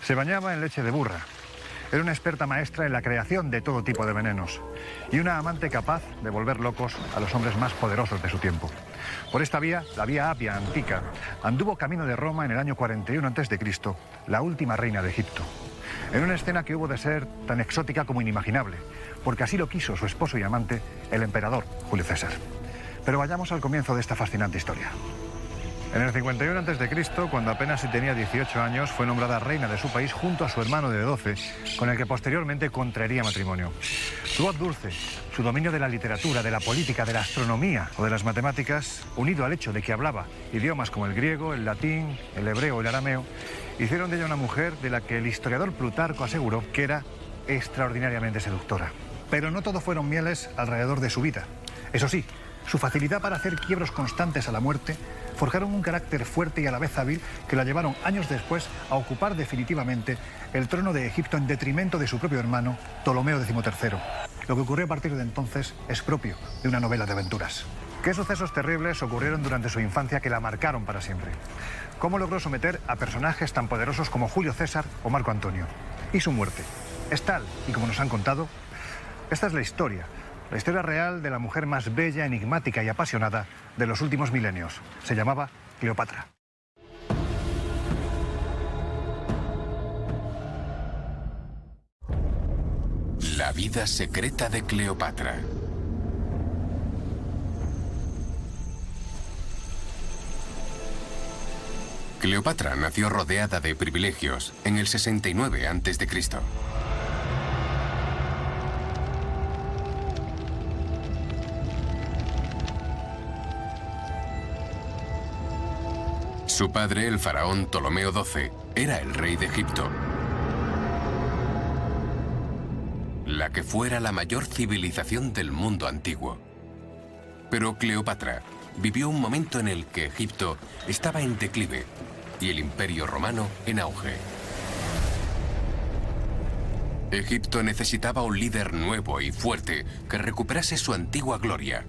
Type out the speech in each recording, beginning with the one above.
Se bañaba en leche de burra. Era una experta maestra en la creación de todo tipo de venenos y una amante capaz de volver locos a los hombres más poderosos de su tiempo. Por esta vía, la vía Apia antica, anduvo camino de Roma en el año 41 a.C., la última reina de Egipto. En una escena que hubo de ser tan exótica como inimaginable, porque así lo quiso su esposo y amante, el emperador Julio César. Pero vayamos al comienzo de esta fascinante historia. En el 51 a.C., cuando apenas tenía 18 años, fue nombrada reina de su país junto a su hermano de 12, con el que posteriormente contraería matrimonio. Su voz dulce, su dominio de la literatura, de la política, de la astronomía o de las matemáticas, unido al hecho de que hablaba idiomas como el griego, el latín, el hebreo o el arameo, hicieron de ella una mujer de la que el historiador Plutarco aseguró que era extraordinariamente seductora. Pero no todo fueron mieles alrededor de su vida. Eso sí, su facilidad para hacer quiebros constantes a la muerte forjaron un carácter fuerte y a la vez hábil que la llevaron años después a ocupar definitivamente el trono de Egipto en detrimento de su propio hermano, Ptolomeo XIII. Lo que ocurrió a partir de entonces es propio de una novela de aventuras. ¿Qué sucesos terribles ocurrieron durante su infancia que la marcaron para siempre? ¿Cómo logró someter a personajes tan poderosos como Julio César o Marco Antonio? ¿Y su muerte? ¿Es tal y como nos han contado? Esta es la historia real de la mujer más bella, enigmática y apasionada de los últimos milenios. Se llamaba Cleopatra. La vida secreta de Cleopatra. Cleopatra nació rodeada de privilegios en el 69 a.C. Su padre, el faraón Ptolomeo XII, era el rey de Egipto, la que fuera la mayor civilización del mundo antiguo. Pero Cleopatra vivió un momento en el que Egipto estaba en declive y el Imperio Romano en auge. Egipto necesitaba un líder nuevo y fuerte que recuperase su antigua gloria,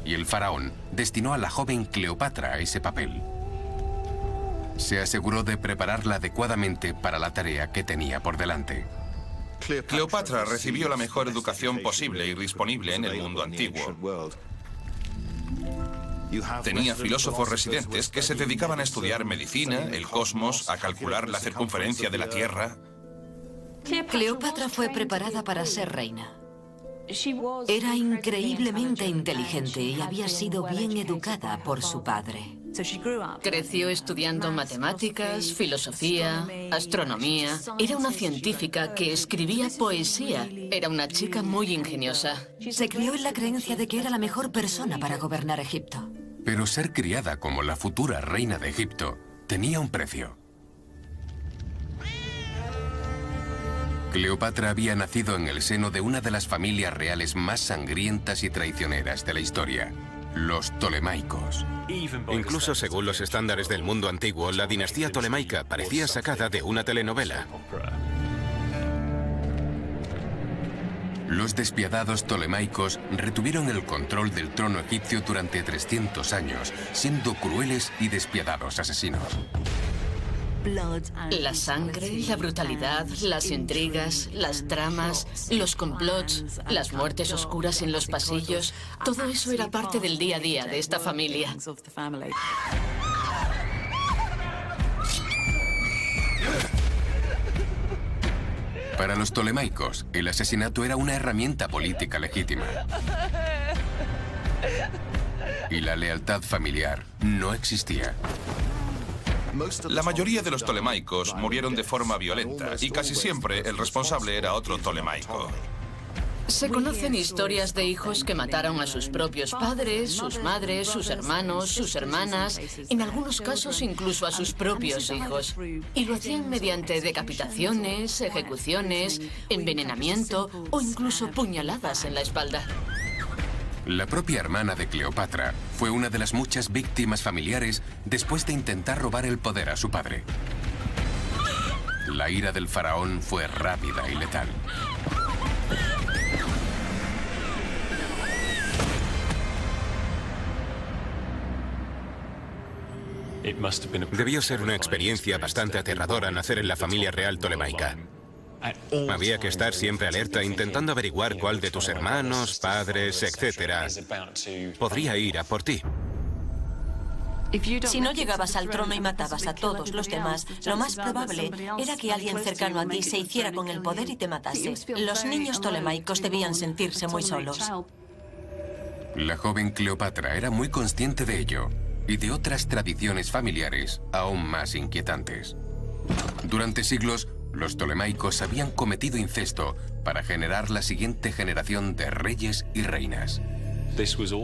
y el faraón destinó a la joven Cleopatra a ese papel. Se aseguró de prepararla adecuadamente para la tarea que tenía por delante. Cleopatra recibió la mejor educación posible y disponible en el mundo antiguo. Tenía filósofos residentes que se dedicaban a estudiar medicina, el cosmos, a calcular la circunferencia de la Tierra. Cleopatra fue preparada para ser reina. Era increíblemente inteligente y había sido bien educada por su padre. Creció estudiando matemáticas, filosofía, astronomía. Era una científica que escribía poesía. Era una chica muy ingeniosa. Se crió en la creencia de que era la mejor persona para gobernar Egipto. Pero ser criada como la futura reina de Egipto tenía un precio. Cleopatra había nacido en el seno de una de las familias reales más sangrientas y traicioneras de la historia, los Ptolemaicos. Incluso según los estándares del mundo antiguo, la dinastía Ptolemaica parecía sacada de una telenovela. Los despiadados Ptolemaicos retuvieron el control del trono egipcio durante 300 años, siendo crueles y despiadados asesinos. La sangre, la brutalidad, las intrigas, las tramas, los complots, las muertes oscuras en los pasillos, todo eso era parte del día a día de esta familia. Para los Ptolemaicos, el asesinato era una herramienta política legítima. Y la lealtad familiar no existía. La mayoría de los Ptolemaicos murieron de forma violenta y casi siempre el responsable era otro Ptolemaico. Se conocen historias de hijos que mataron a sus propios padres, sus madres, sus hermanos, sus hermanas, en algunos casos incluso a sus propios hijos. Y lo hacían mediante decapitaciones, ejecuciones, envenenamiento o incluso puñaladas en la espalda. La propia hermana de Cleopatra fue una de las muchas víctimas familiares después de intentar robar el poder a su padre. La ira del faraón fue rápida y letal. Debió ser una experiencia bastante aterradora nacer en la familia real tolemaica. Había que estar siempre alerta intentando averiguar cuál de tus hermanos, padres, etcétera, podría ir a por ti. Si no llegabas al trono y matabas a todos los demás, lo más probable era que alguien cercano a ti se hiciera con el poder y te matase. Los niños tolemaicos debían sentirse muy solos. La joven Cleopatra era muy consciente de ello y de otras tradiciones familiares aún más inquietantes. Durante siglos, los tolemaicos habían cometido incesto para generar la siguiente generación de reyes y reinas.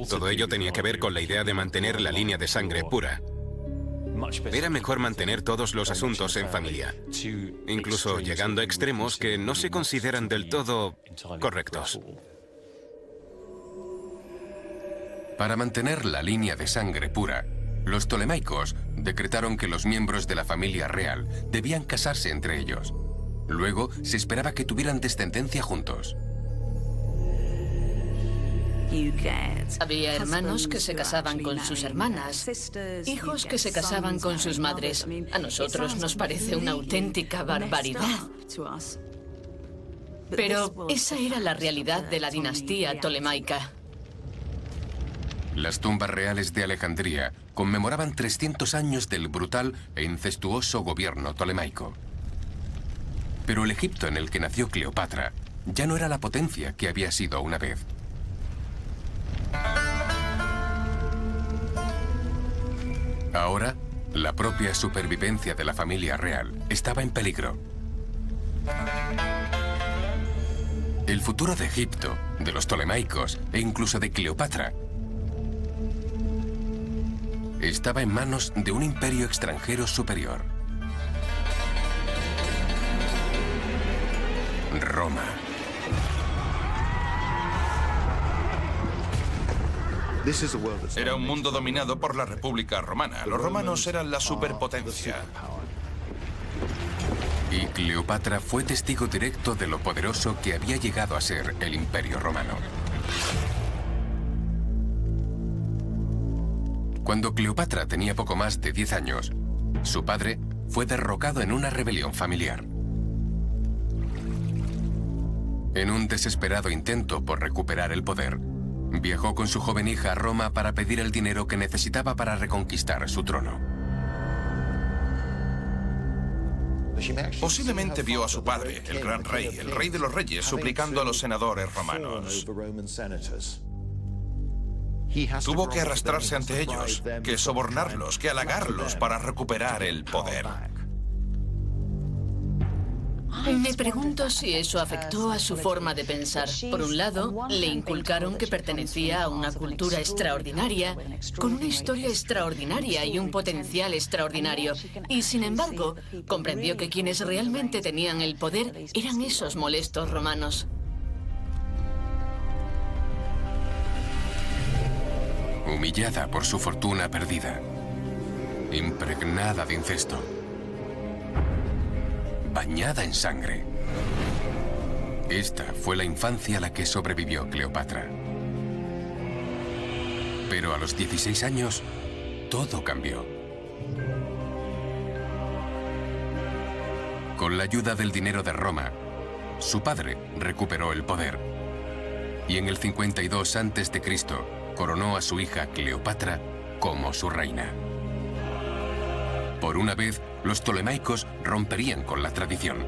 Todo ello tenía que ver con la idea de mantener la línea de sangre pura. Era mejor mantener todos los asuntos en familia, incluso llegando a extremos que no se consideran del todo correctos. Para mantener la línea de sangre pura, los tolemaicos decretaron que los miembros de la familia real debían casarse entre ellos. Luego se esperaba que tuvieran descendencia juntos. Había hermanos que se casaban con sus hermanas, hijos que se casaban con sus madres. A nosotros nos parece una auténtica barbaridad. Pero esa era la realidad de la dinastía tolemaica. Las tumbas reales de Alejandría conmemoraban 300 años del brutal e incestuoso gobierno tolemaico. Pero el Egipto en el que nació Cleopatra ya no era la potencia que había sido una vez. Ahora, la propia supervivencia de la familia real estaba en peligro. El futuro de Egipto, de los tolemaicos e incluso de Cleopatra estaba en manos de un imperio extranjero superior. Roma. Era un mundo dominado por la República Romana. Los romanos eran la superpotencia. Y Cleopatra fue testigo directo de lo poderoso que había llegado a ser el Imperio Romano. Cuando Cleopatra tenía poco más de 10 años, su padre fue derrocado en una rebelión familiar. En un desesperado intento por recuperar el poder, viajó con su joven hija a Roma para pedir el dinero que necesitaba para reconquistar su trono. Posiblemente vio a su padre, el gran rey, el rey de los reyes, suplicando a los senadores romanos. Tuvo que arrastrarse ante ellos, que sobornarlos, que halagarlos para recuperar el poder. Me pregunto si eso afectó a su forma de pensar. Por un lado, le inculcaron que pertenecía a una cultura extraordinaria, con una historia extraordinaria y un potencial extraordinario. Y sin embargo, comprendió que quienes realmente tenían el poder eran esos molestos romanos. Humillada por su fortuna perdida, impregnada de incesto, bañada en sangre. Esta fue la infancia a la que sobrevivió Cleopatra. Pero a los 16 años, todo cambió. Con la ayuda del dinero de Roma, su padre recuperó el poder. Y en el 52 a.C., coronó a su hija Cleopatra como su reina. Por una vez, los tolemaicos romperían con la tradición.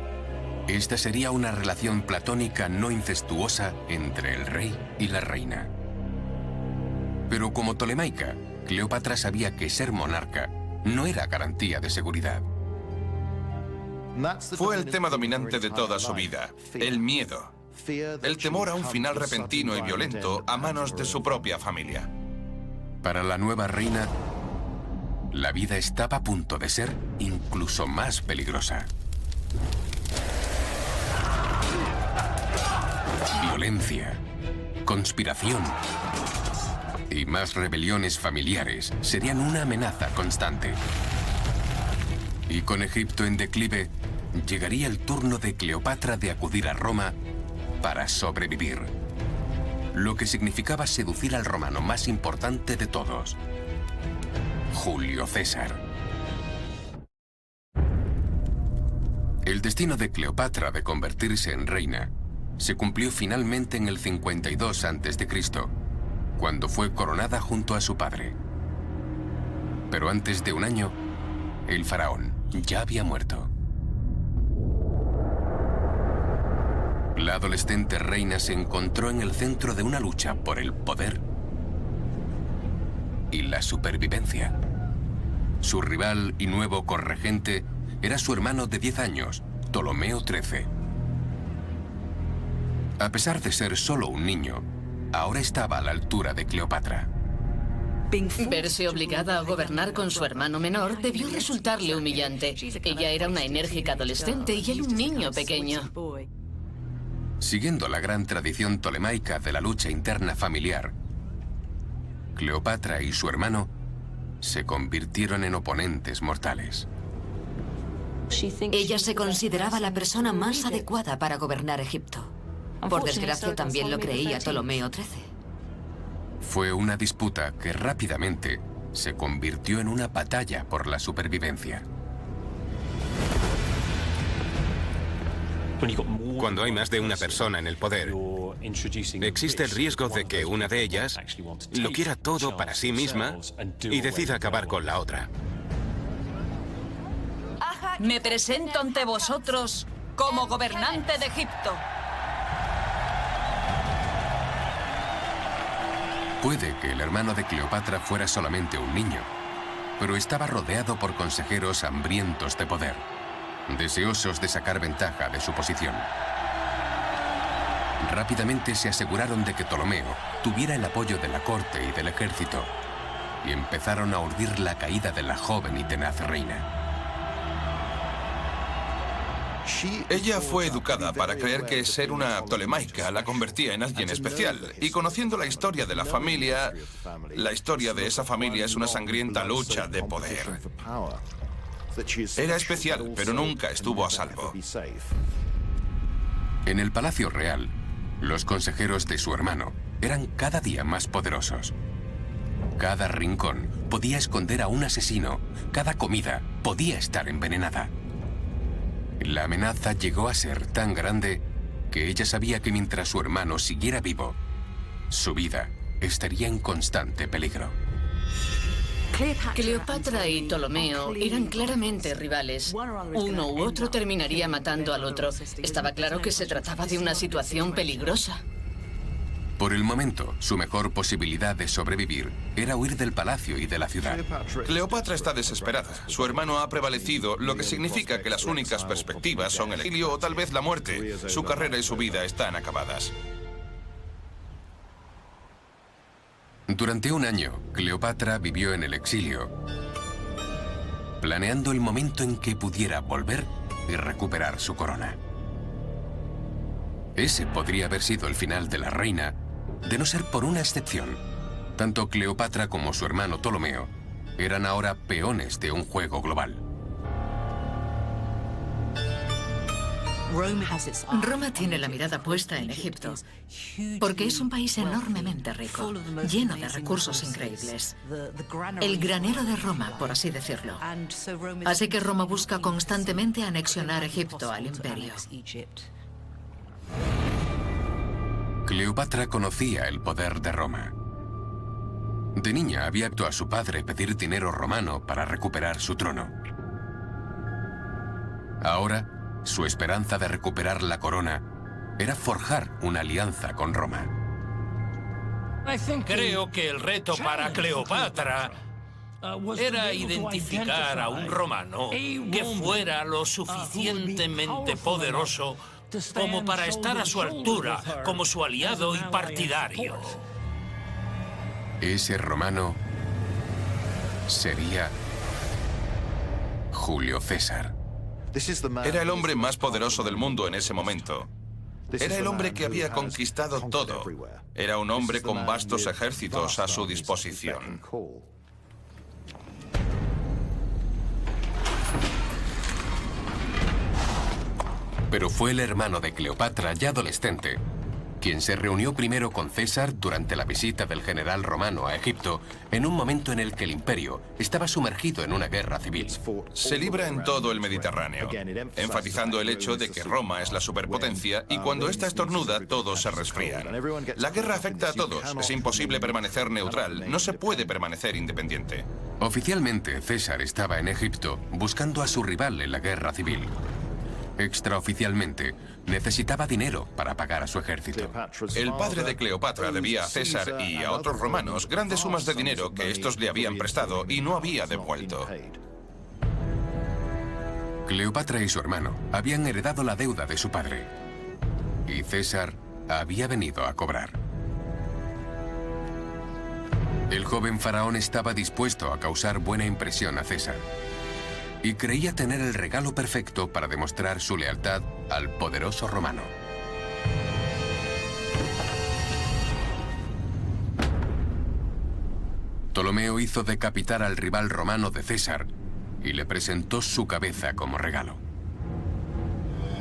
Esta sería una relación platónica no incestuosa entre el rey y la reina. Pero como tolemaica, Cleopatra sabía que ser monarca no era garantía de seguridad. Fue el tema dominante de toda su vida, el miedo. El temor a un final repentino y violento a manos de su propia familia. Para la nueva reina, la vida estaba a punto de ser incluso más peligrosa. Violencia, conspiración y más rebeliones familiares serían una amenaza constante. Y con Egipto en declive, llegaría el turno de Cleopatra de acudir a Roma para sobrevivir, lo que significaba seducir al romano más importante de todos, Julio César. El destino de Cleopatra de convertirse en reina se cumplió finalmente en el 52 a.C., cuando fue coronada junto a su padre. Pero antes de un año, el faraón ya había muerto. La adolescente reina se encontró en el centro de una lucha por el poder y la supervivencia. Su rival y nuevo corregente era su hermano de 10 años, Ptolomeo XIII. A pesar de ser solo un niño, ahora estaba a la altura de Cleopatra. Verse obligada a gobernar con su hermano menor debió resultarle humillante. Ella era una enérgica adolescente y él un niño pequeño. Siguiendo la gran tradición tolemaica de la lucha interna familiar, Cleopatra y su hermano se convirtieron en oponentes mortales. Ella se consideraba la persona más adecuada para gobernar Egipto. Por desgracia, también lo creía Ptolomeo XIII. Fue una disputa que rápidamente se convirtió en una batalla por la supervivencia. Cuando hay más de una persona en el poder, existe el riesgo de que una de ellas lo quiera todo para sí misma y decida acabar con la otra. Me presento ante vosotros como gobernante de Egipto. Puede que el hermano de Cleopatra fuera solamente un niño, pero estaba rodeado por consejeros hambrientos de poder, deseosos de sacar ventaja de su posición. Rápidamente se aseguraron de que Ptolomeo tuviera el apoyo de la corte y del ejército, y empezaron a urdir la caída de la joven y tenaz reina. Ella fue educada para creer que ser una tolemaica la convertía en alguien especial. Y conociendo la historia de la familia, la historia de esa familia es una sangrienta lucha de poder. Era especial, pero nunca estuvo a salvo. En el Palacio Real, los consejeros de su hermano eran cada día más poderosos. Cada rincón podía esconder a un asesino, cada comida podía estar envenenada. La amenaza llegó a ser tan grande que ella sabía que mientras su hermano siguiera vivo, su vida estaría en constante peligro. Cleopatra y Ptolomeo eran claramente rivales. Uno u otro terminaría matando al otro. Estaba claro que se trataba de una situación peligrosa. Por el momento, su mejor posibilidad de sobrevivir era huir del palacio y de la ciudad. Cleopatra está desesperada. Su hermano ha prevalecido, lo que significa que las únicas perspectivas son el exilio o tal vez la muerte. Su carrera y su vida están acabadas. Durante un año, Cleopatra vivió en el exilio, planeando el momento en que pudiera volver y recuperar su corona. Ese podría haber sido el final de la reina, de no ser por una excepción. Tanto Cleopatra como su hermano Ptolomeo eran ahora peones de un juego global. Roma tiene la mirada puesta en Egipto, porque es un país enormemente rico, lleno de recursos increíbles. El granero de Roma, por así decirlo. Así que Roma busca constantemente anexionar Egipto al imperio. Cleopatra conocía el poder de Roma. De niña había visto a su padre pedir dinero romano para recuperar su trono. Ahora, su esperanza de recuperar la corona era forjar una alianza con Roma. Creo que el reto para Cleopatra era identificar a un romano que fuera lo suficientemente poderoso como para estar a su altura, como su aliado y partidario. Ese romano sería Julio César. Era el hombre más poderoso del mundo en ese momento. Era el hombre que había conquistado todo. Era un hombre con vastos ejércitos a su disposición. Pero fue el hermano de Cleopatra, ya adolescente, quien se reunió primero con César durante la visita del general romano a Egipto, en un momento en el que el imperio estaba sumergido en una guerra civil. Se libra en todo el Mediterráneo, enfatizando el hecho de que Roma es la superpotencia y cuando ésta estornuda, todos se resfrían. La guerra afecta a todos, es imposible permanecer neutral, no se puede permanecer independiente. Oficialmente, César estaba en Egipto buscando a su rival en la guerra civil. Extraoficialmente, necesitaba dinero para pagar a su ejército. El padre de Cleopatra debía a César y a otros romanos grandes sumas de dinero que estos le habían prestado y no había devuelto. Cleopatra y su hermano habían heredado la deuda de su padre. Y César había venido a cobrar. El joven faraón estaba dispuesto a causar buena impresión a César. Y creía tener el regalo perfecto para demostrar su lealtad al poderoso romano. Ptolomeo hizo decapitar al rival romano de César y le presentó su cabeza como regalo.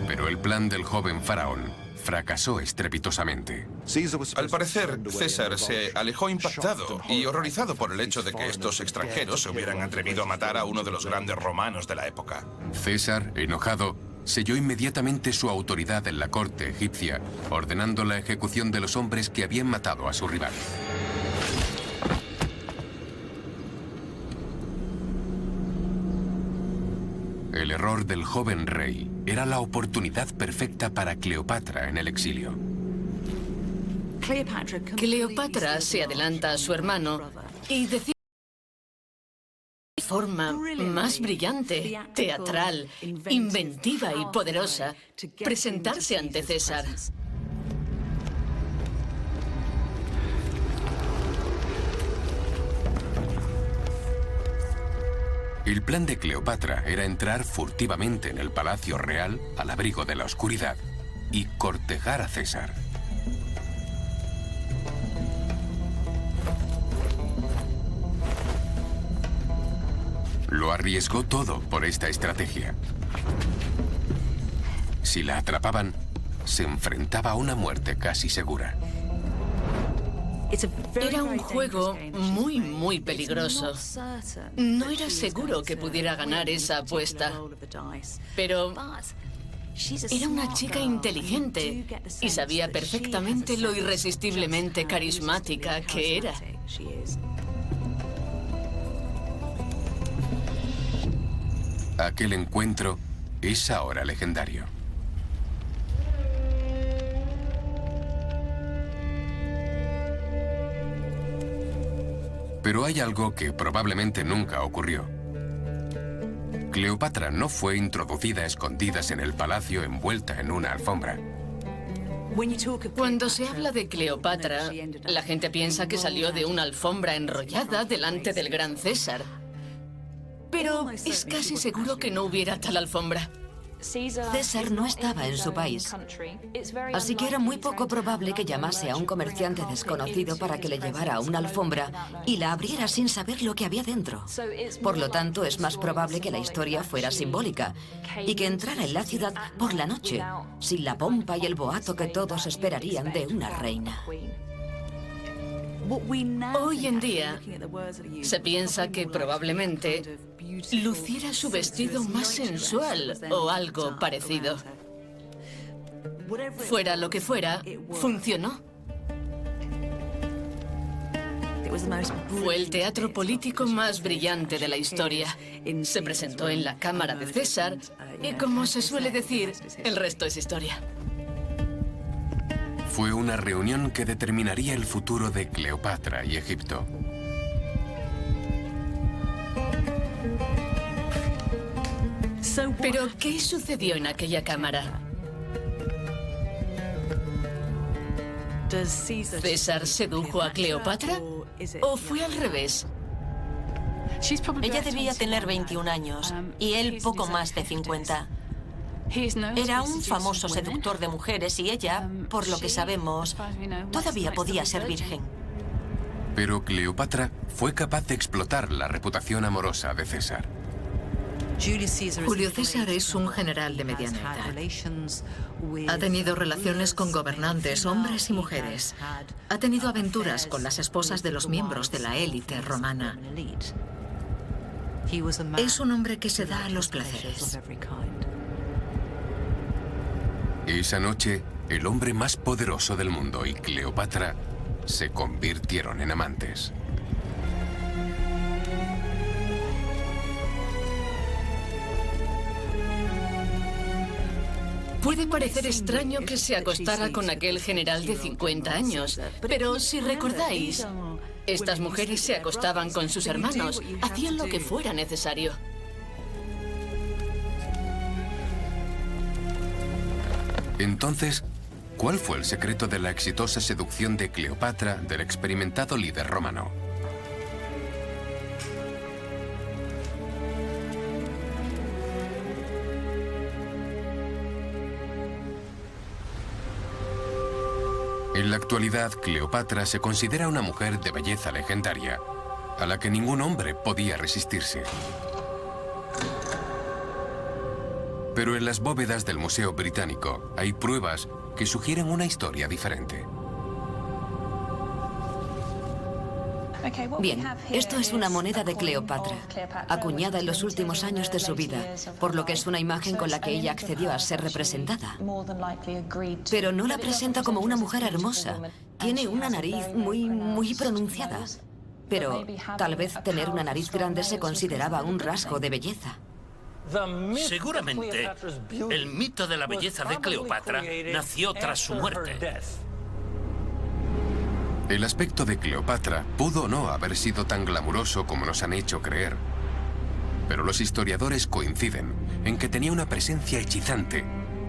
Pero el plan del joven faraón fracasó estrepitosamente. Al parecer, César se alejó impactado y horrorizado por el hecho de que estos extranjeros se hubieran atrevido a matar a uno de los grandes romanos de la época. César, enojado, selló inmediatamente su autoridad en la corte egipcia, ordenando la ejecución de los hombres que habían matado a su rival. El error del joven rey era la oportunidad perfecta para Cleopatra en el exilio. Cleopatra se adelanta a su hermano y decide de forma más brillante, teatral, inventiva y poderosa presentarse ante César. El plan de Cleopatra era entrar furtivamente en el palacio real al abrigo de la oscuridad y cortejar a César. Lo arriesgó todo por esta estrategia. Si la atrapaban, se enfrentaba a una muerte casi segura. Era un juego muy peligroso. No era seguro que pudiera ganar esa apuesta. Pero era una chica inteligente y sabía perfectamente lo irresistiblemente carismática que era. Aquel encuentro es ahora legendario. Pero hay algo que probablemente nunca ocurrió. Cleopatra no fue introducida a escondidas en el palacio envuelta en una alfombra. Cuando se habla de Cleopatra, la gente piensa que salió de una alfombra enrollada delante del gran César. Pero es casi seguro que no hubiera tal alfombra. César no estaba en su país, así que era muy poco probable que llamase a un comerciante desconocido para que le llevara a una alfombra y la abriera sin saber lo que había dentro. Por lo tanto, es más probable que la historia fuera simbólica y que entrara en la ciudad por la noche, sin la pompa y el boato que todos esperarían de una reina. Hoy en día, se piensa que probablemente luciera su vestido más sensual o algo parecido. Fuera lo que fuera, funcionó. Fue el teatro político más brillante de la historia. Se presentó en la cámara de César y, como se suele decir, el resto es historia. Fue una reunión que determinaría el futuro de Cleopatra y Egipto. ¿Pero qué sucedió en aquella cámara? ¿César sedujo a Cleopatra? ¿O fue al revés? Ella debía tener 21 años y él poco más de 50. Era un famoso seductor de mujeres y ella, por lo que sabemos, todavía podía ser virgen. Pero Cleopatra fue capaz de explotar la reputación amorosa de César. Julio César es un general de mediana edad. Ha tenido relaciones con gobernantes, hombres y mujeres. Ha tenido aventuras con las esposas de los miembros de la élite romana. Es un hombre que se da a los placeres. Esa noche, el hombre más poderoso del mundo y Cleopatra se convirtieron en amantes. Puede parecer extraño que se acostara con aquel general de 50 años, pero si recordáis, estas mujeres se acostaban con sus hermanos, hacían lo que fuera necesario. Entonces, ¿cuál fue el secreto de la exitosa seducción de Cleopatra del experimentado líder romano? En la actualidad, Cleopatra se considera una mujer de belleza legendaria, a la que ningún hombre podía resistirse. Pero en las bóvedas del Museo Británico hay pruebas que sugieren una historia diferente. Bien, esto es una moneda de Cleopatra, acuñada en los últimos años de su vida, por lo que es una imagen con la que ella accedió a ser representada. Pero no la presenta como una mujer hermosa. Tiene una nariz muy pronunciada. Pero tal vez tener una nariz grande se consideraba un rasgo de belleza. Seguramente, el mito de la belleza de Cleopatra nació tras su muerte. El aspecto de Cleopatra pudo o no haber sido tan glamuroso como nos han hecho creer. Pero los historiadores coinciden en que tenía una presencia hechizante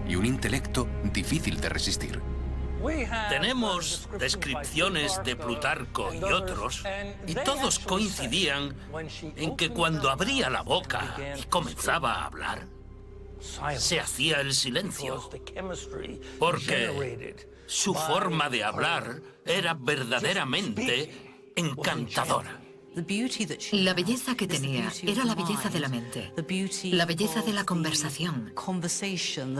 y un intelecto difícil de resistir. Tenemos descripciones de Plutarco y otros, y todos coincidían en que cuando abría la boca y comenzaba a hablar, se hacía el silencio, porque su forma de hablar era verdaderamente encantadora. La belleza que tenía era la belleza de la mente, la belleza de la conversación,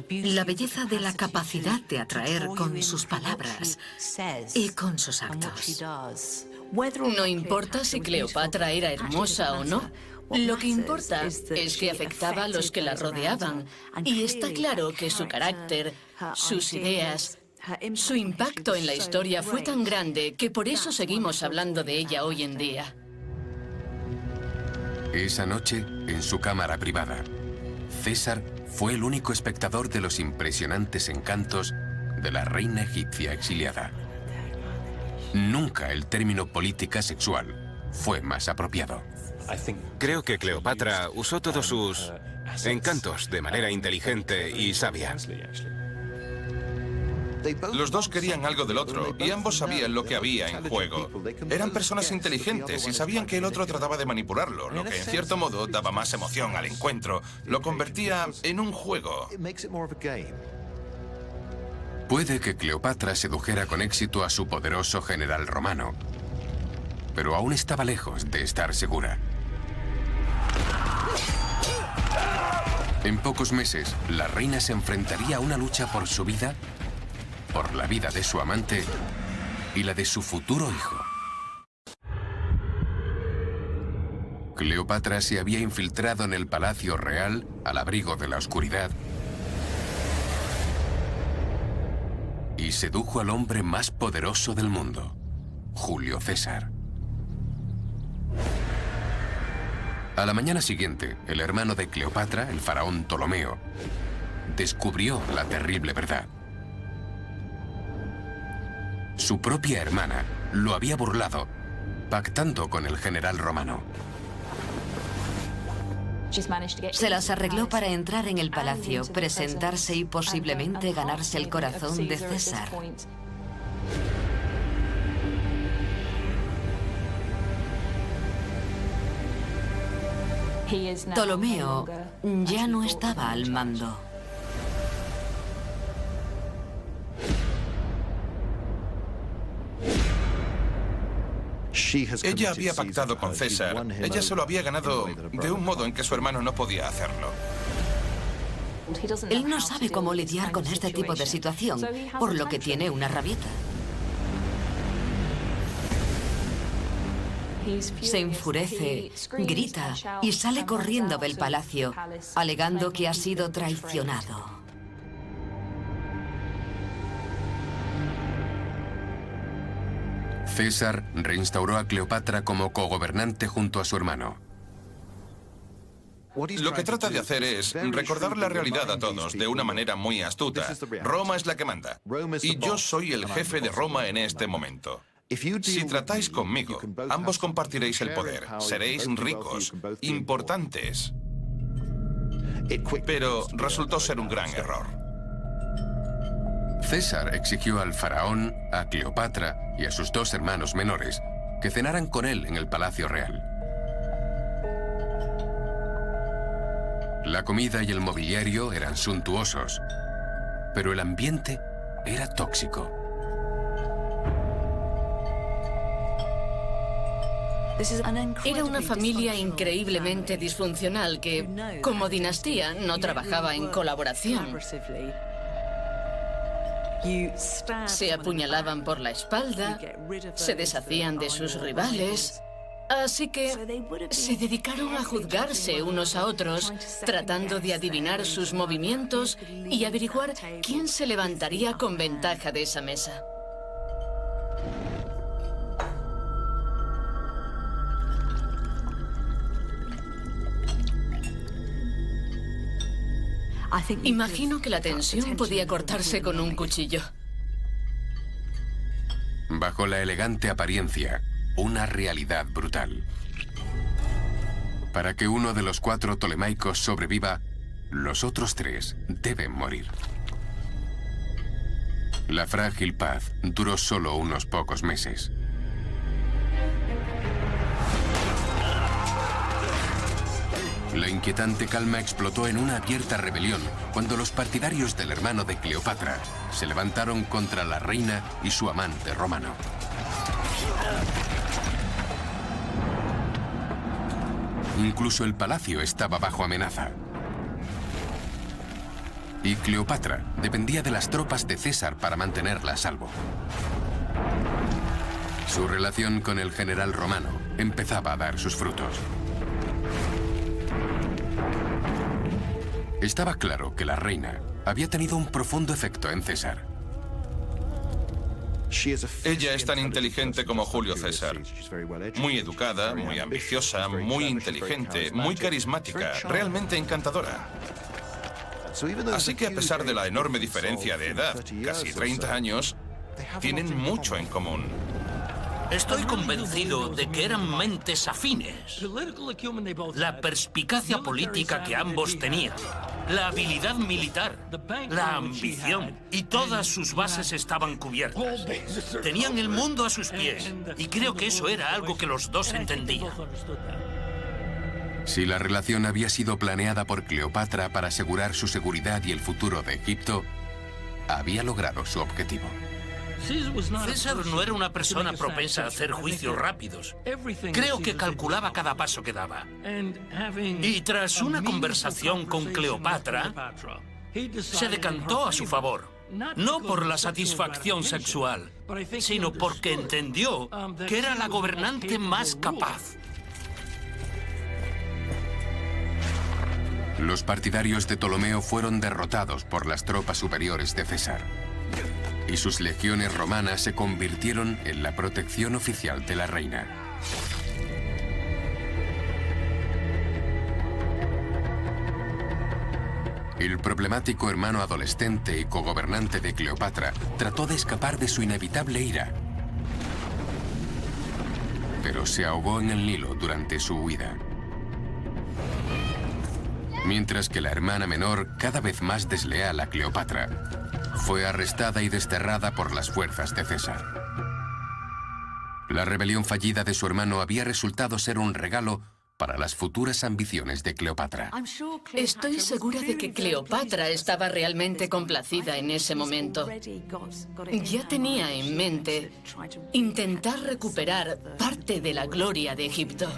la belleza de la capacidad de atraer con sus palabras y con sus actos. No importa si Cleopatra era hermosa o no. Lo que importa es que afectaba a los que la rodeaban. Y está claro que su carácter, sus ideas, su impacto en la historia fue tan grande que por eso seguimos hablando de ella hoy en día. Esa noche, en su cámara privada, César fue el único espectador de los impresionantes encantos de la reina egipcia exiliada. Nunca el término política sexual fue más apropiado. Creo que Cleopatra usó todos sus encantos de manera inteligente y sabia. Los dos querían algo del otro y ambos sabían lo que había en juego. Eran personas inteligentes y sabían que el otro trataba de manipularlo, lo que en cierto modo daba más emoción al encuentro, lo convertía en un juego. Puede que Cleopatra sedujera con éxito a su poderoso general romano, pero aún estaba lejos de estar segura. En pocos meses, la reina se enfrentaría a una lucha por su vida, por la vida de su amante y la de su futuro hijo. Cleopatra se había infiltrado en el palacio real al abrigo de la oscuridad y sedujo al hombre más poderoso del mundo, Julio César. A la mañana siguiente, el hermano de Cleopatra, el faraón Ptolomeo, descubrió la terrible verdad. Su propia hermana lo había burlado, pactando con el general romano. Se las arregló para entrar en el palacio, presentarse y posiblemente ganarse el corazón de César. Ptolomeo ya no estaba al mando. Ella había pactado con César. Ella se lo había ganado de un modo en que su hermano no podía hacerlo. Él no sabe cómo lidiar con este tipo de situación, por lo que tiene una rabieta. Se enfurece, grita y sale corriendo del palacio, alegando que ha sido traicionado. César reinstauró a Cleopatra como cogobernante junto a su hermano. Lo que trata de hacer es recordar la realidad a todos de una manera muy astuta. Roma es la que manda. Y yo soy el jefe de Roma en este momento. Si tratáis conmigo, ambos compartiréis el poder. Seréis ricos, importantes. Pero resultó ser un gran error. César exigió al faraón, a Cleopatra y a sus dos hermanos menores que cenaran con él en el Palacio Real. La comida y el mobiliario eran suntuosos, pero el ambiente era tóxico. Era una familia increíblemente disfuncional que, como dinastía, no trabajaba en colaboración. Se apuñalaban por la espalda, se deshacían de sus rivales, así que se dedicaron a juzgarse unos a otros, tratando de adivinar sus movimientos y averiguar quién se levantaría con ventaja de esa mesa. Imagino que la tensión podía cortarse con un cuchillo. Bajo la elegante apariencia, una realidad brutal. Para que uno de los 4 tolemaicos sobreviva, los otros 3 deben morir. La frágil paz duró solo unos pocos meses. La inquietante calma explotó en una abierta rebelión cuando los partidarios del hermano de Cleopatra se levantaron contra la reina y su amante romano. Incluso el palacio estaba bajo amenaza. Y Cleopatra dependía de las tropas de César para mantenerla a salvo. Su relación con el general romano empezaba a dar sus frutos. Estaba claro que la reina había tenido un profundo efecto en César. Ella es tan inteligente como Julio César. Muy educada, muy ambiciosa, muy inteligente, muy carismática, realmente encantadora. Así que a pesar de la enorme diferencia de edad, casi 30 años, tienen mucho en común. Estoy convencido de que eran mentes afines. La perspicacia política que ambos tenían, la habilidad militar, la ambición y todas sus bases estaban cubiertas. Tenían el mundo a sus pies y creo que eso era algo que los dos entendían. Si la relación había sido planeada por Cleopatra para asegurar su seguridad y el futuro de Egipto, había logrado su objetivo. César no era una persona propensa a hacer juicios rápidos. Creo que calculaba cada paso que daba. Y tras una conversación con Cleopatra, se decantó a su favor. No por la satisfacción sexual, sino porque entendió que era la gobernante más capaz. Los partidarios de Ptolomeo fueron derrotados por las tropas superiores de César. Y sus legiones romanas se convirtieron en la protección oficial de la reina. El problemático hermano adolescente y cogobernante de Cleopatra trató de escapar de su inevitable ira, pero se ahogó en el Nilo durante su huida. Mientras que la hermana menor, cada vez más desleal a Cleopatra, fue arrestada y desterrada por las fuerzas de César. La rebelión fallida de su hermano había resultado ser un regalo para las futuras ambiciones de Cleopatra. Estoy segura de que Cleopatra estaba realmente complacida en ese momento. Ya tenía en mente intentar recuperar parte de la gloria de Egipto.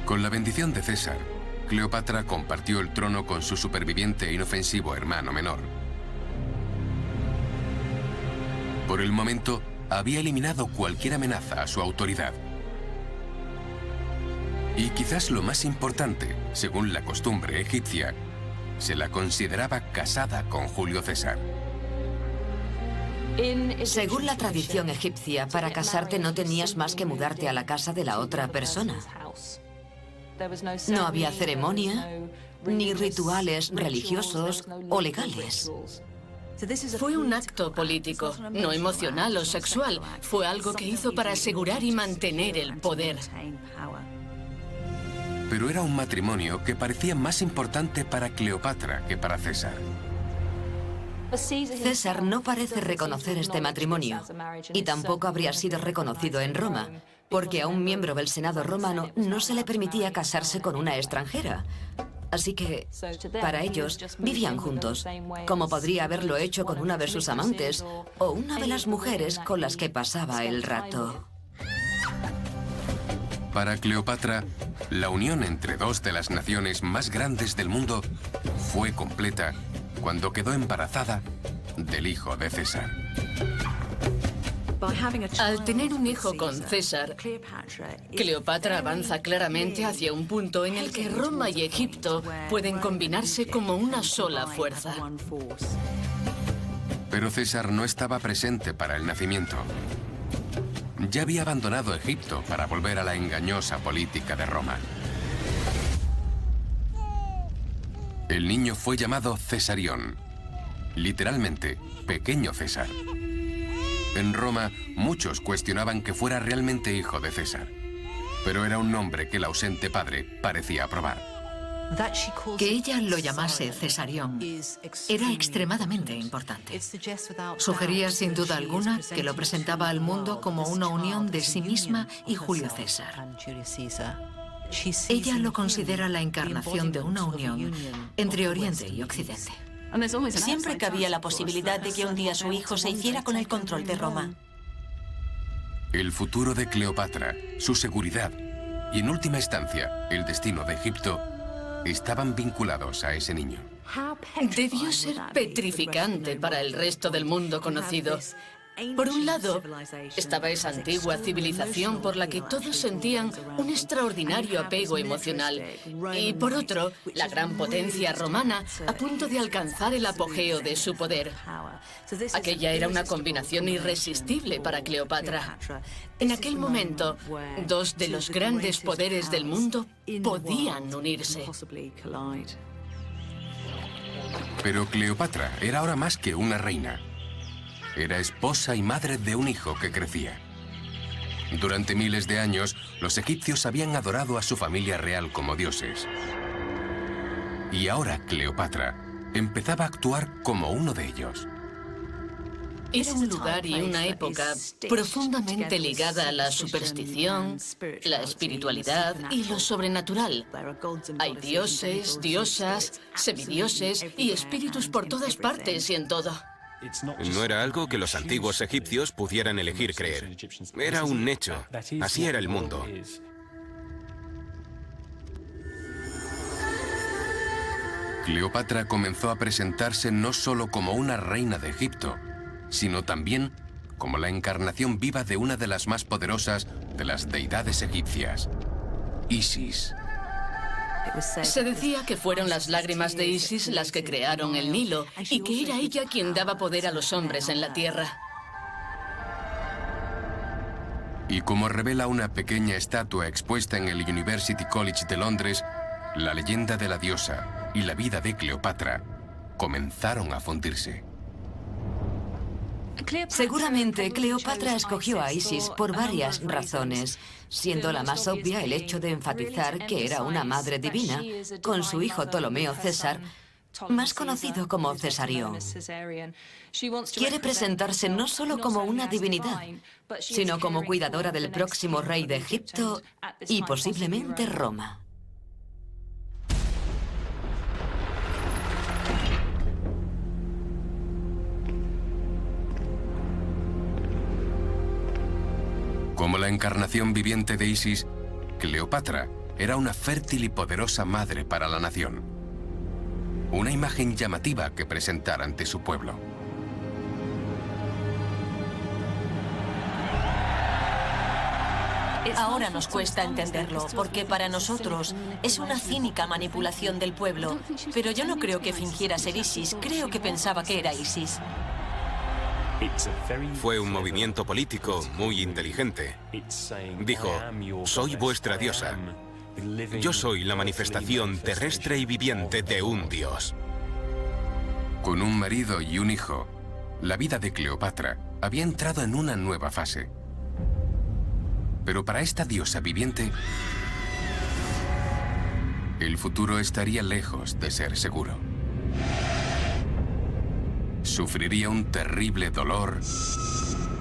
Con la bendición de César, Cleopatra compartió el trono con su superviviente e inofensivo hermano menor. Por el momento, había eliminado cualquier amenaza a su autoridad. Y quizás lo más importante, según la costumbre egipcia, se la consideraba casada con Julio César. Según la tradición egipcia, para casarte no tenías más que mudarte a la casa de la otra persona. No había ceremonia, ni rituales religiosos o legales. Fue un acto político, no emocional o sexual. Fue algo que hizo para asegurar y mantener el poder. Pero era un matrimonio que parecía más importante para Cleopatra que para César. César no parece reconocer este matrimonio y tampoco habría sido reconocido en Roma, porque a un miembro del Senado romano no se le permitía casarse con una extranjera. Así que, para ellos, vivían juntos, como podría haberlo hecho con una de sus amantes o una de las mujeres con las que pasaba el rato. Para Cleopatra, la unión entre dos de las naciones más grandes del mundo fue completa cuando quedó embarazada del hijo de César. Al tener un hijo con César, Cleopatra avanza claramente hacia un punto en el que Roma y Egipto pueden combinarse como una sola fuerza. Pero César no estaba presente para el nacimiento. Ya había abandonado Egipto para volver a la engañosa política de Roma. El niño fue llamado Cesarión, literalmente, pequeño César. En Roma, muchos cuestionaban que fuera realmente hijo de César, pero era un nombre que el ausente padre parecía aprobar. Que ella lo llamase Cesarión era extremadamente importante. Sugería sin duda alguna que lo presentaba al mundo como una unión de sí misma y Julio César. Ella lo considera la encarnación de una unión entre Oriente y Occidente. Siempre cabía la posibilidad de que un día su hijo se hiciera con el control de Roma. El futuro de Cleopatra, su seguridad y, en última instancia, el destino de Egipto estaban vinculados a ese niño. Debió ser petrificante para el resto del mundo conocido. Por un lado, estaba esa antigua civilización por la que todos sentían un extraordinario apego emocional. Y por otro, la gran potencia romana a punto de alcanzar el apogeo de su poder. Aquella era una combinación irresistible para Cleopatra. En aquel momento, dos de los grandes poderes del mundo podían unirse. Pero Cleopatra era ahora más que una reina. Era esposa y madre de un hijo que crecía. Durante miles de años, los egipcios habían adorado a su familia real como dioses. Y ahora Cleopatra empezaba a actuar como uno de ellos. Era un lugar y una época profundamente ligada a la superstición, la espiritualidad y lo sobrenatural. Hay dioses, diosas, semidioses y espíritus por todas partes y en todo. No era algo que los antiguos egipcios pudieran elegir creer. Era un hecho. Así era el mundo. Cleopatra comenzó a presentarse no solo como una reina de Egipto, sino también como la encarnación viva de una de las más poderosas de las deidades egipcias, Isis. Se decía que fueron las lágrimas de Isis las que crearon el Nilo y que era ella quien daba poder a los hombres en la tierra. Y como revela una pequeña estatua expuesta en el University College de Londres, la leyenda de la diosa y la vida de Cleopatra comenzaron a fundirse. Seguramente Cleopatra escogió a Isis por varias razones, siendo la más obvia el hecho de enfatizar que era una madre divina, con su hijo Ptolomeo César, más conocido como Cesarión. Quiere presentarse no solo como una divinidad, sino como cuidadora del próximo rey de Egipto y posiblemente Roma. Como la encarnación viviente de Isis, Cleopatra era una fértil y poderosa madre para la nación. Una imagen llamativa que presentar ante su pueblo. Ahora nos cuesta entenderlo, porque para nosotros es una cínica manipulación del pueblo. Pero yo no creo que fingiera ser Isis, creo que pensaba que era Isis. Fue un movimiento político muy inteligente. Dijo, soy vuestra diosa. Yo soy la manifestación terrestre y viviente de un dios. Con un marido y un hijo, la vida de Cleopatra había entrado en una nueva fase. Pero para esta diosa viviente, el futuro estaría lejos de ser seguro. Sufriría un terrible dolor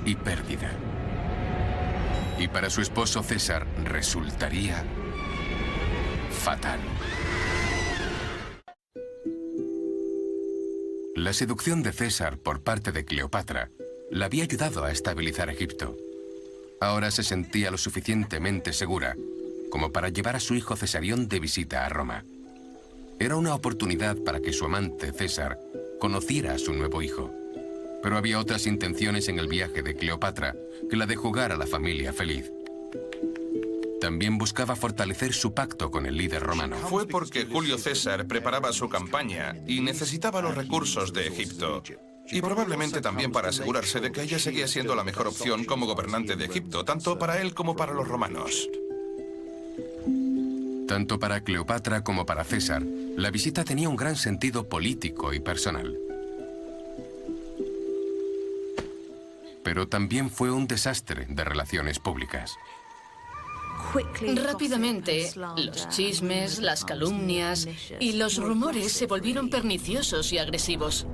y pérdida. Y para su esposo César resultaría fatal. La seducción de César por parte de Cleopatra la había ayudado a estabilizar Egipto. Ahora se sentía lo suficientemente segura como para llevar a su hijo Cesarión de visita a Roma. Era una oportunidad para que su amante César conociera a su nuevo hijo. Pero había otras intenciones en el viaje de Cleopatra que la de jugar a la familia feliz. También buscaba fortalecer su pacto con el líder romano. Fue porque Julio César preparaba su campaña y necesitaba los recursos de Egipto. Y probablemente también para asegurarse de que ella seguía siendo la mejor opción como gobernante de Egipto, tanto para él como para los romanos. Tanto para Cleopatra como para César, la visita tenía un gran sentido político y personal. Pero también fue un desastre de relaciones públicas. Rápidamente, los chismes, las calumnias y los rumores se volvieron perniciosos y agresivos.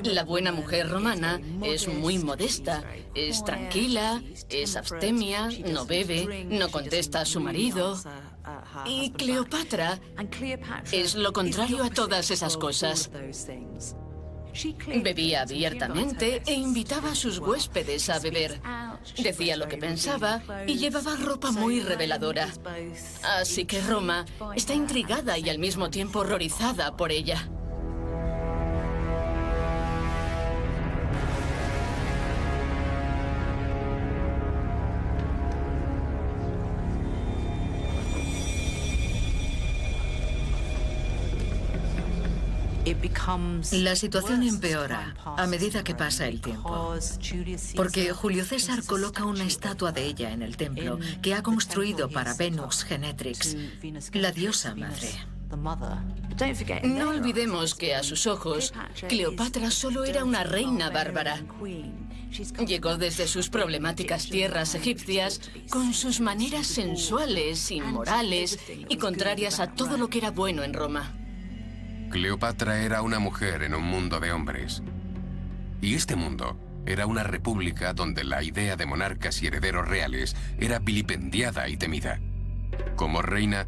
La buena mujer romana es muy modesta, es tranquila, es abstemia, no bebe, no contesta a su marido. Y Cleopatra es lo contrario a todas esas cosas. Bebía abiertamente e invitaba a sus huéspedes a beber. Decía lo que pensaba y llevaba ropa muy reveladora. Así que Roma está intrigada y al mismo tiempo horrorizada por ella. La situación empeora a medida que pasa el tiempo, porque Julio César coloca una estatua de ella en el templo que ha construido para Venus Genetrix, la diosa madre. No olvidemos que a sus ojos, Cleopatra solo era una reina bárbara. Llegó desde sus problemáticas tierras egipcias con sus maneras sensuales, inmorales y contrarias a todo lo que era bueno en Roma. Cleopatra era una mujer en un mundo de hombres. Y este mundo era una república donde la idea de monarcas y herederos reales era vilipendiada y temida. Como reina,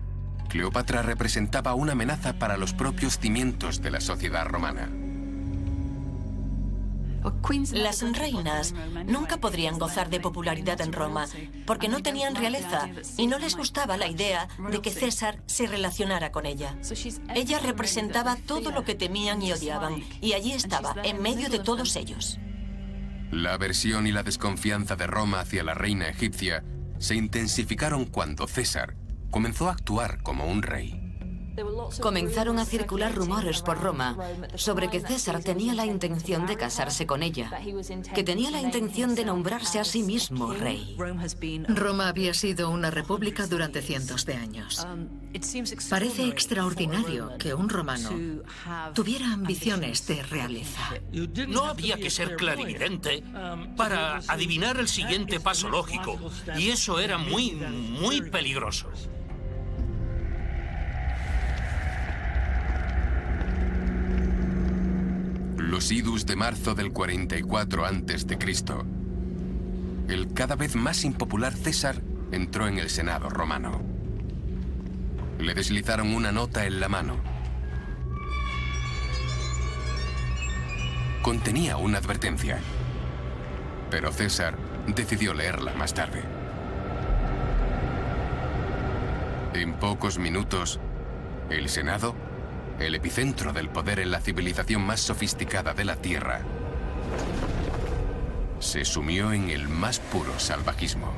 Cleopatra representaba una amenaza para los propios cimientos de la sociedad romana. Las reinas nunca podrían gozar de popularidad en Roma porque no tenían realeza y no les gustaba la idea de que César se relacionara con ella. Ella representaba todo lo que temían y odiaban y allí estaba, en medio de todos ellos. La aversión y la desconfianza de Roma hacia la reina egipcia se intensificaron cuando César comenzó a actuar como un rey. Comenzaron a circular rumores por Roma sobre que César tenía la intención de casarse con ella, que tenía la intención de nombrarse a sí mismo rey. Roma había sido una república durante cientos de años. Parece extraordinario que un romano tuviera ambiciones de realeza. No había que ser clarividente para adivinar el siguiente paso lógico, y eso era muy peligroso. los idus de marzo del 44 a.C., el cada vez más impopular César entró en el Senado romano. Le deslizaron una nota en la mano. Contenía una advertencia, pero César decidió leerla más tarde. En pocos minutos, el Senado, el epicentro del poder en la civilización más sofisticada de la Tierra, se sumió en el más puro salvajismo.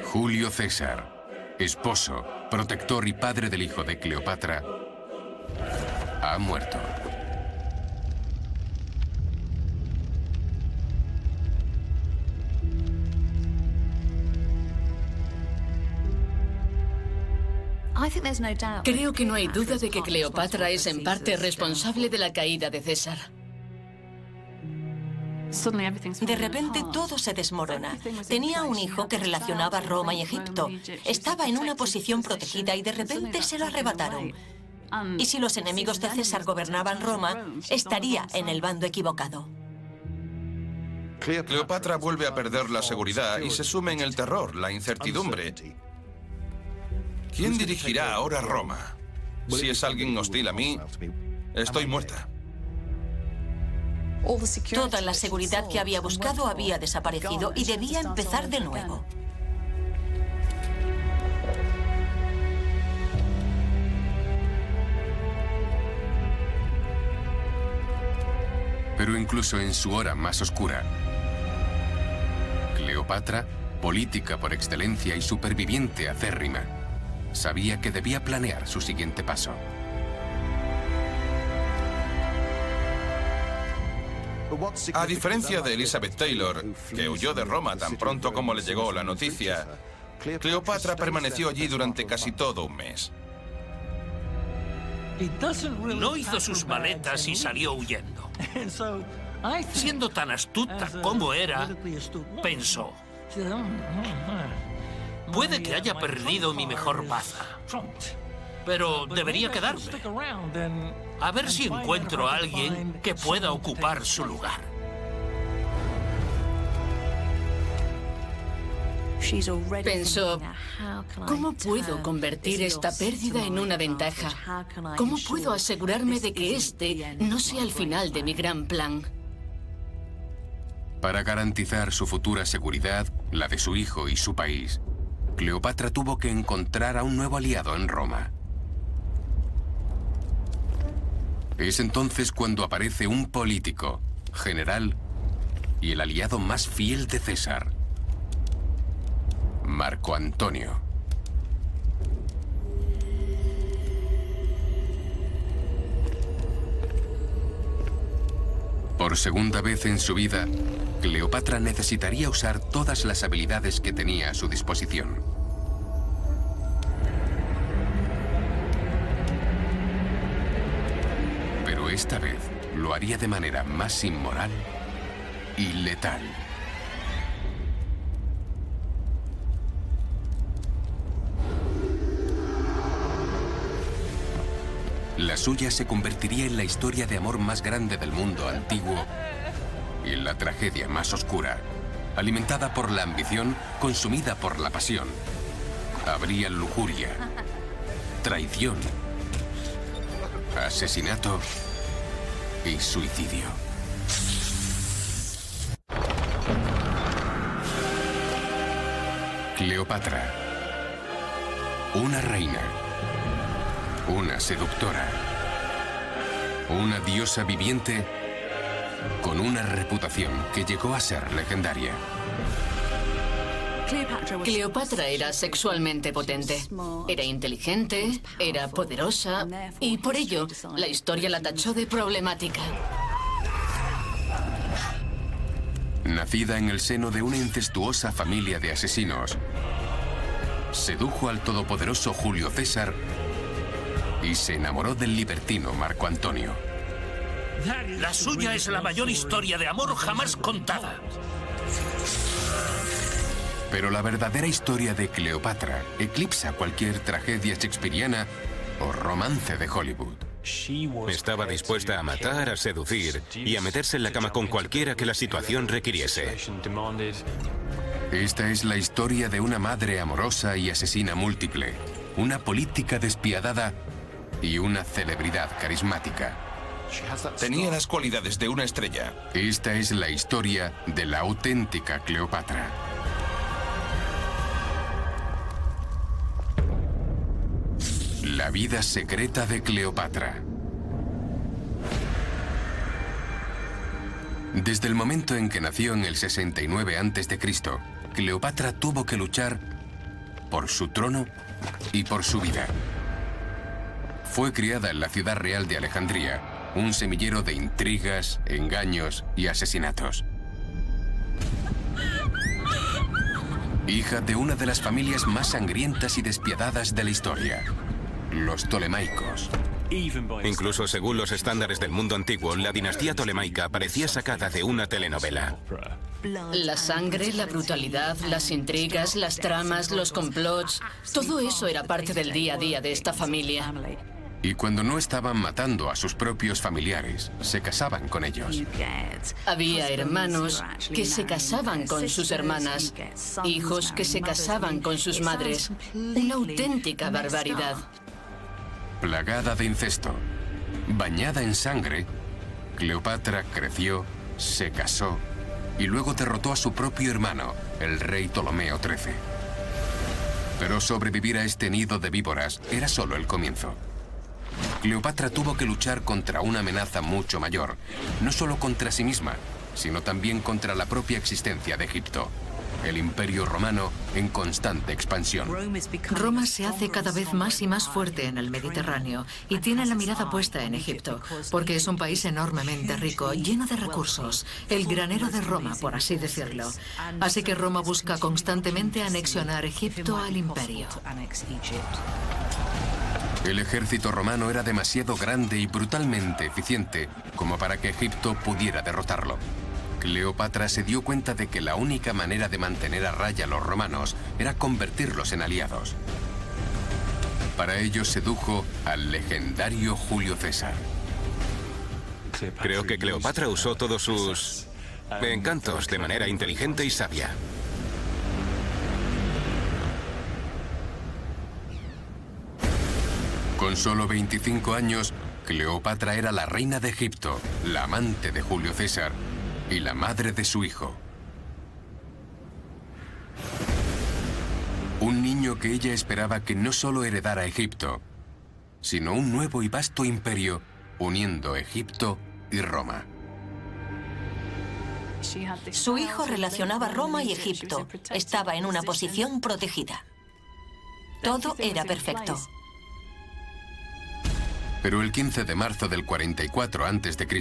Julio César, esposo, protector y padre del hijo de Cleopatra, ha muerto. Creo que no hay duda de que Cleopatra es en parte responsable de la caída de César. De repente todo se desmorona. Tenía un hijo que relacionaba Roma y Egipto. Estaba en una posición protegida y de repente se lo arrebataron. Y si los enemigos de César gobernaban Roma, estaría en el bando equivocado. Cleopatra vuelve a perder la seguridad y se sume en el terror, la incertidumbre. ¿Quién dirigirá ahora Roma? Si es alguien hostil a mí, estoy muerta. Toda la seguridad que había buscado había desaparecido y debía empezar de nuevo. Pero incluso en su hora más oscura, Cleopatra, política por excelencia y superviviente acérrima, sabía que debía planear su siguiente paso. A diferencia de Elizabeth Taylor, que huyó de Roma tan pronto como le llegó la noticia, Cleopatra permaneció allí durante casi todo un mes. No hizo sus maletas y salió huyendo. Siendo tan astuta como era, pensó: puede que haya perdido mi mejor baza, pero debería quedarme. A ver si encuentro a alguien que pueda ocupar su lugar. Pensó, ¿cómo puedo convertir esta pérdida en una ventaja? ¿Cómo puedo asegurarme de que este no sea el final de mi gran plan? Para garantizar su futura seguridad, la de su hijo y su país, Cleopatra tuvo que encontrar a un nuevo aliado en Roma. Es entonces cuando aparece un político, general y el aliado más fiel de César, Marco Antonio. Por segunda vez en su vida, Cleopatra necesitaría usar todas las habilidades que tenía a su disposición. Pero esta vez lo haría de manera más inmoral y letal. La suya se convertiría en la historia de amor más grande del mundo antiguo y en la tragedia más oscura, alimentada por la ambición, consumida por la pasión. Habría lujuria, traición, asesinato y suicidio. Cleopatra, una reina, una seductora, una diosa viviente con una reputación que llegó a ser legendaria. Cleopatra era sexualmente potente, era inteligente, era poderosa y por ello la historia la tachó de problemática. Nacida en el seno de una incestuosa familia de asesinos, sedujo al todopoderoso Julio César y se enamoró del libertino Marco Antonio. La suya es la mayor historia de amor jamás contada. Pero la verdadera historia de Cleopatra eclipsa cualquier tragedia shakespeariana o romance de Hollywood. Estaba dispuesta a matar, a seducir y a meterse en la cama con cualquiera que la situación requiriese. Esta es la historia de una madre amorosa y asesina múltiple, una política despiadada y una celebridad carismática. Tenía las cualidades de una estrella. Esta es la historia de la auténtica Cleopatra. La vida secreta de Cleopatra. Desde el momento en que nació en el 69 a.C., Cleopatra tuvo que luchar por su trono y por su vida. Fue criada en la ciudad real de Alejandría, un semillero de intrigas, engaños y asesinatos. Hija de una de las familias más sangrientas y despiadadas de la historia, los Ptolemaicos. Incluso según los estándares del mundo antiguo, la dinastía tolemaica parecía sacada de una telenovela. La sangre, la brutalidad, las intrigas, las tramas, los complots, todo eso era parte del día a día de esta familia. Y cuando no estaban matando a sus propios familiares, se casaban con ellos. Había hermanos que se casaban con sus hermanas, hijos que se casaban con sus madres. Una auténtica barbaridad. Plagada de incesto, bañada en sangre, Cleopatra creció, se casó y luego derrotó a su propio hermano, el rey Ptolomeo XIII. Pero sobrevivir a este nido de víboras era solo el comienzo. Cleopatra tuvo que luchar contra una amenaza mucho mayor, no solo contra sí misma, sino también contra la propia existencia de Egipto, el Imperio Romano en constante expansión. Roma se hace cada vez más y más fuerte en el Mediterráneo y tiene la mirada puesta en Egipto, porque es un país enormemente rico, lleno de recursos, el granero de Roma, por así decirlo. Así que Roma busca constantemente anexionar Egipto al imperio. El ejército romano era demasiado grande y brutalmente eficiente como para que Egipto pudiera derrotarlo. Cleopatra se dio cuenta de que la única manera de mantener a raya a los romanos era convertirlos en aliados. Para ello sedujo al legendario Julio César. Creo que Cleopatra usó todos sus encantos de manera inteligente y sabia. Con solo 25 años, Cleopatra era la reina de Egipto, la amante de Julio César y la madre de su hijo. Un niño que ella esperaba que no solo heredara Egipto, sino un nuevo y vasto imperio uniendo Egipto y Roma. Su hijo relacionaba Roma y Egipto. Estaba en una posición protegida. Todo era perfecto. Pero el 15 de marzo del 44 a.C.,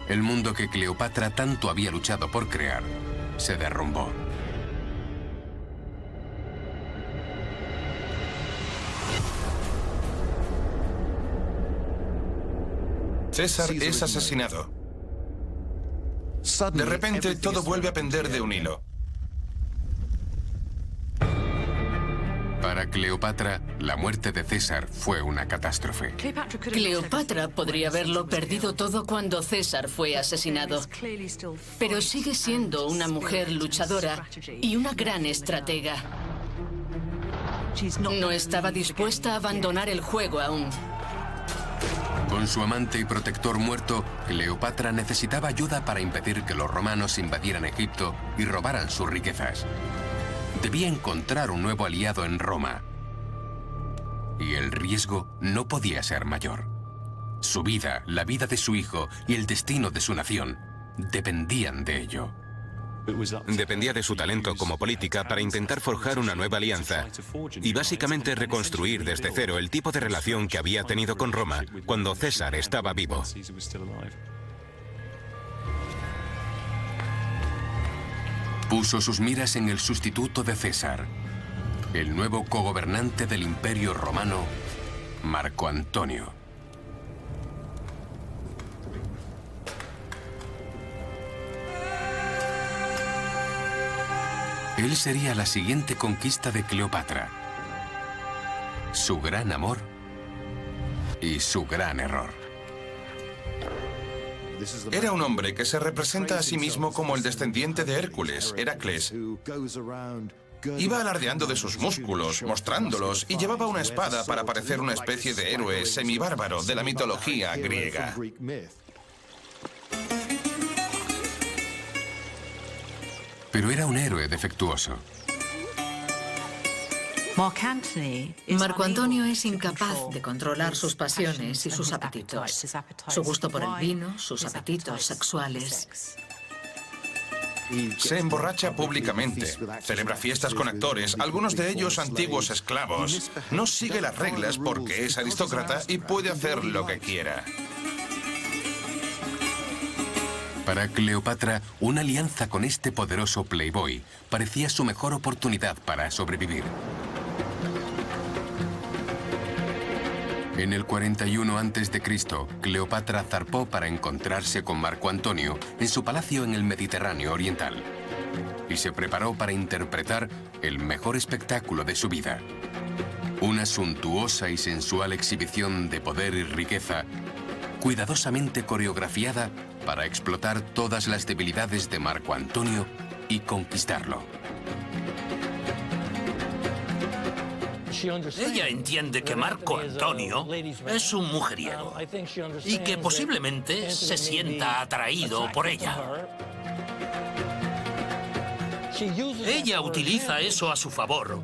el mundo que Cleopatra tanto había luchado por crear se derrumbó. César es asesinado. De repente, todo vuelve a pender de un hilo. Para Cleopatra, la muerte de César fue una catástrofe. Cleopatra podría haberlo perdido todo cuando César fue asesinado. Pero sigue siendo una mujer luchadora y una gran estratega. No estaba dispuesta a abandonar el juego aún. Con su amante y protector muerto, Cleopatra necesitaba ayuda para impedir que los romanos invadieran Egipto y robaran sus riquezas. Debía encontrar un nuevo aliado en Roma. Y el riesgo no podía ser mayor. Su vida, la vida de su hijo y el destino de su nación dependían de ello. Dependía de su talento como política para intentar forjar una nueva alianza y básicamente reconstruir desde cero el tipo de relación que había tenido con Roma cuando César estaba vivo. Puso sus miras en el sustituto de César, el nuevo cogobernante del Imperio Romano, Marco Antonio. Él sería la siguiente conquista de Cleopatra. Su gran amor y su gran error. Era un hombre que se representa a sí mismo como el descendiente de Hércules, Heracles. Iba alardeando de sus músculos, mostrándolos, y llevaba una espada para parecer una especie de héroe semibárbaro de la mitología griega. Pero era un héroe defectuoso. Marco Antonio es incapaz de controlar sus pasiones y sus apetitos. Su gusto por el vino, sus apetitos sexuales. Se emborracha públicamente, celebra fiestas con actores, algunos de ellos antiguos esclavos. No sigue las reglas porque es aristócrata y puede hacer lo que quiera. Para Cleopatra, una alianza con este poderoso playboy parecía su mejor oportunidad para sobrevivir. En el 41 a.C., Cleopatra zarpó para encontrarse con Marco Antonio en su palacio en el Mediterráneo oriental y se preparó para interpretar el mejor espectáculo de su vida. Una suntuosa y sensual exhibición de poder y riqueza, cuidadosamente coreografiada para explotar todas las debilidades de Marco Antonio y conquistarlo. Ella entiende que Marco Antonio es un mujeriego y que posiblemente se sienta atraído por ella. Ella utiliza eso a su favor,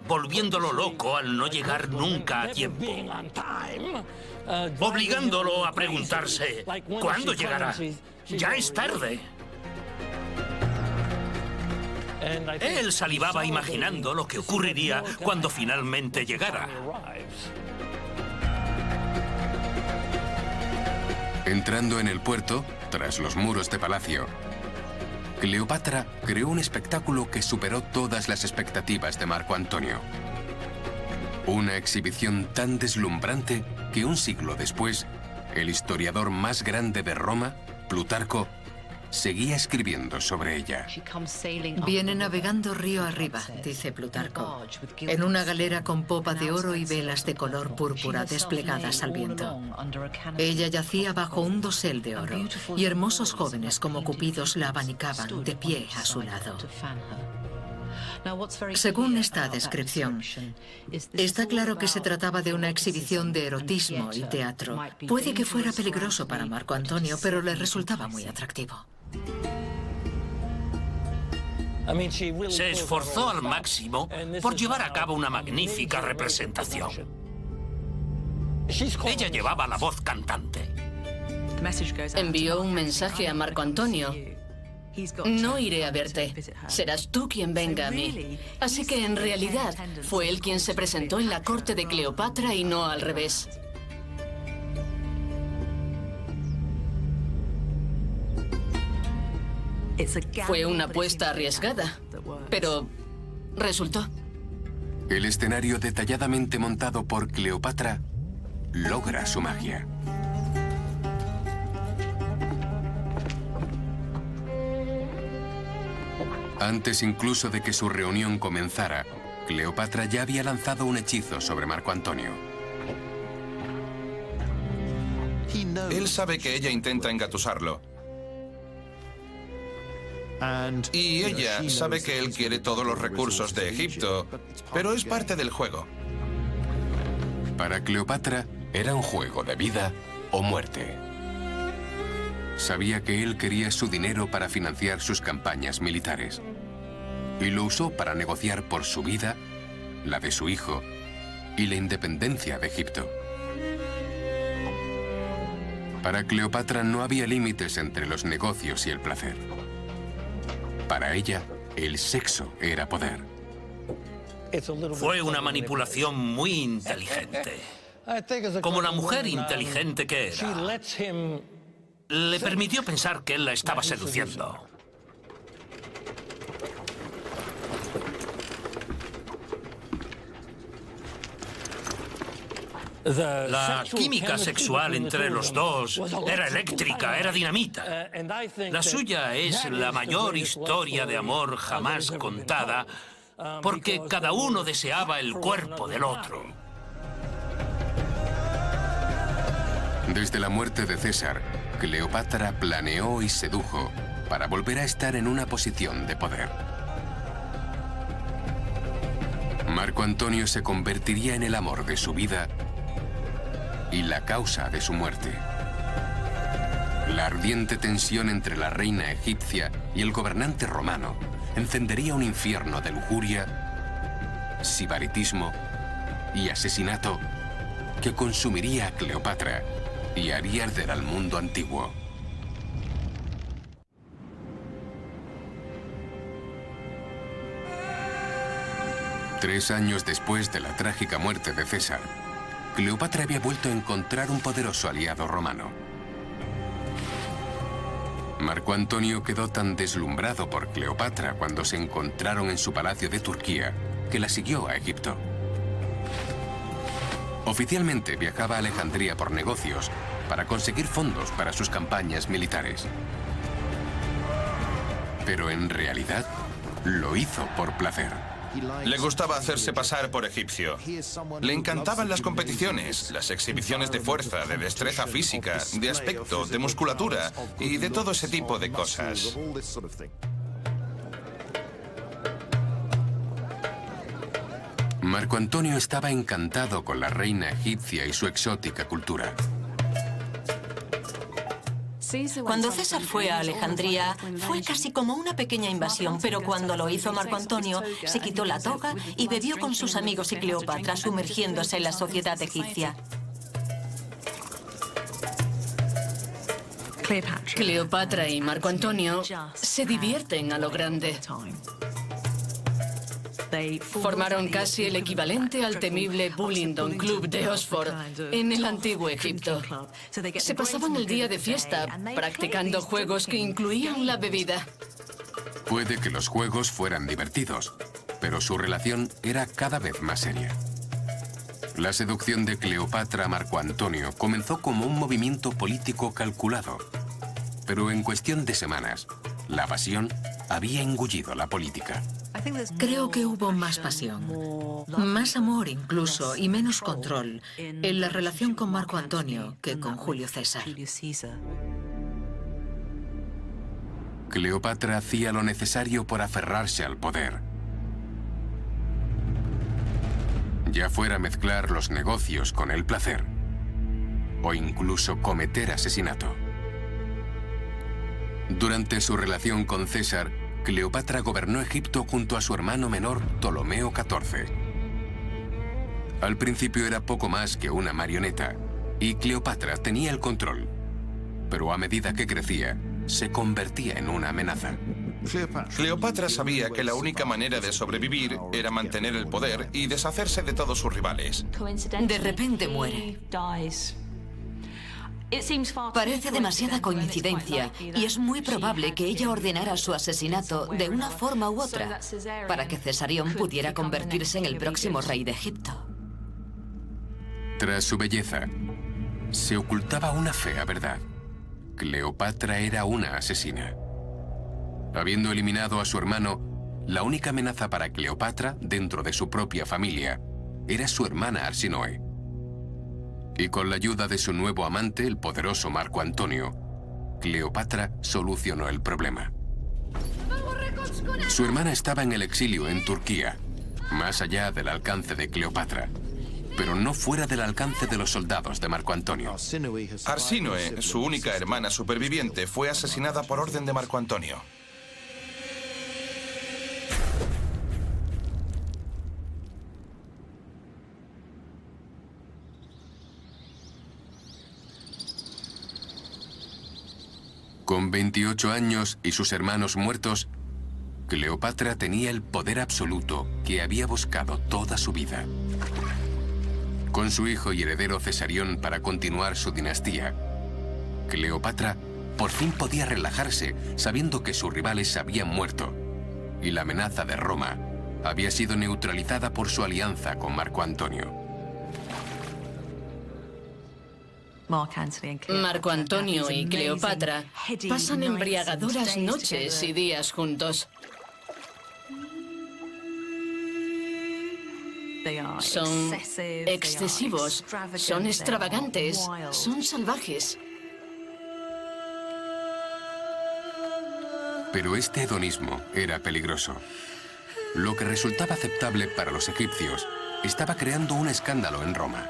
volviéndolo loco al no llegar nunca a tiempo, obligándolo a preguntarse ¿cuándo llegará? Ya es tarde. Él salivaba imaginando lo que ocurriría cuando finalmente llegara. Entrando en el puerto, tras los muros de palacio, Cleopatra creó un espectáculo que superó todas las expectativas de Marco Antonio. Una exhibición tan deslumbrante que un siglo después, el historiador más grande de Roma, Plutarco, seguía escribiendo sobre ella. Viene navegando río arriba, dice Plutarco, en una galera con popa de oro y velas de color púrpura desplegadas al viento. Ella yacía bajo un dosel de oro y hermosos jóvenes como cupidos la abanicaban de pie a su lado. Según esta descripción, está claro que se trataba de una exhibición de erotismo y teatro. Puede que fuera peligroso para Marco Antonio, pero le resultaba muy atractivo. Se esforzó al máximo por llevar a cabo una magnífica representación. Ella llevaba la voz cantante. Envió un mensaje a Marco Antonio. No iré a verte. Serás tú quien venga a mí. Así que en realidad fue él quien se presentó en la corte de Cleopatra y no al revés. Fue una apuesta arriesgada, pero resultó. El escenario detalladamente montado por Cleopatra logra su magia. Antes incluso de que su reunión comenzara, Cleopatra ya había lanzado un hechizo sobre Marco Antonio. Él sabe que ella intenta engatusarlo. Y ella sabe que él quiere todos los recursos de Egipto, pero es parte del juego. Para Cleopatra era un juego de vida o muerte. Sabía que él quería su dinero para financiar sus campañas militares. Y lo usó para negociar por su vida, la de su hijo y la independencia de Egipto. Para Cleopatra no había límites entre los negocios y el placer. Para ella, el sexo era poder. Fue una manipulación muy inteligente. Como la mujer inteligente que era, le permitió pensar que él la estaba seduciendo. La química sexual entre los dos era eléctrica, era dinamita. La suya es la mayor historia de amor jamás contada, porque cada uno deseaba el cuerpo del otro. Desde la muerte de César, Cleopatra planeó y sedujo para volver a estar en una posición de poder. Marco Antonio se convertiría en el amor de su vida y la causa de su muerte. La ardiente tensión entre la reina egipcia y el gobernante romano encendería un infierno de lujuria, sibaritismo y asesinato que consumiría a Cleopatra y haría arder al mundo antiguo. Tres años después de la trágica muerte de César, Cleopatra había vuelto a encontrar un poderoso aliado romano. Marco Antonio quedó tan deslumbrado por Cleopatra cuando se encontraron en su palacio de Turquía que la siguió a Egipto. Oficialmente viajaba a Alejandría por negocios para conseguir fondos para sus campañas militares. Pero en realidad lo hizo por placer. Le gustaba hacerse pasar por egipcio. Le encantaban las competiciones, las exhibiciones de fuerza, de destreza física, de aspecto, de musculatura y de todo ese tipo de cosas. Marco Antonio estaba encantado con la reina egipcia y su exótica cultura. Cuando César fue a Alejandría, fue casi como una pequeña invasión, pero cuando lo hizo Marco Antonio, se quitó la toga y bebió con sus amigos y Cleopatra, sumergiéndose en la sociedad egipcia. Cleopatra y Marco Antonio se divierten a lo grande. Formaron casi el equivalente al temible Bullingdon Club de Oxford en el antiguo Egipto. Se pasaban el día de fiesta practicando juegos que incluían la bebida. Puede que los juegos fueran divertidos, pero su relación era cada vez más seria. La seducción de Cleopatra a Marco Antonio comenzó como un movimiento político calculado, pero en cuestión de semanas, la pasión había engullido la política. Creo que hubo más pasión, más amor incluso y menos control en la relación con Marco Antonio que con Julio César. Cleopatra hacía lo necesario por aferrarse al poder. Ya fuera mezclar los negocios con el placer, o incluso cometer asesinato. Durante su relación con César, Cleopatra gobernó Egipto junto a su hermano menor Ptolomeo XIV. Al principio era poco más que una marioneta, y Cleopatra tenía el control. Pero a medida que crecía, se convertía en una amenaza. Cleopatra sabía que la única manera de sobrevivir era mantener el poder y deshacerse de todos sus rivales. De repente muere. Parece demasiada coincidencia y es muy probable que ella ordenara su asesinato de una forma u otra para que Cesarión pudiera convertirse en el próximo rey de Egipto. Tras su belleza, se ocultaba una fea verdad. Cleopatra era una asesina. Habiendo eliminado a su hermano, la única amenaza para Cleopatra dentro de su propia familia era su hermana Arsinoe. Y con la ayuda de su nuevo amante, el poderoso Marco Antonio, Cleopatra solucionó el problema. Su hermana estaba en el exilio en Turquía, más allá del alcance de Cleopatra, pero no fuera del alcance de los soldados de Marco Antonio. Arsinoe, su única hermana superviviente, fue asesinada por orden de Marco Antonio. Con 28 años y sus hermanos muertos, Cleopatra tenía el poder absoluto que había buscado toda su vida. Con su hijo y heredero Cesarión para continuar su dinastía, Cleopatra por fin podía relajarse sabiendo que sus rivales habían muerto y la amenaza de Roma había sido neutralizada por su alianza con Marco Antonio. Marco Antonio y Cleopatra pasan embriagadoras noches y días juntos. Son excesivos, son extravagantes, son salvajes. Pero este hedonismo era peligroso. Lo que resultaba aceptable para los egipcios estaba creando un escándalo en Roma.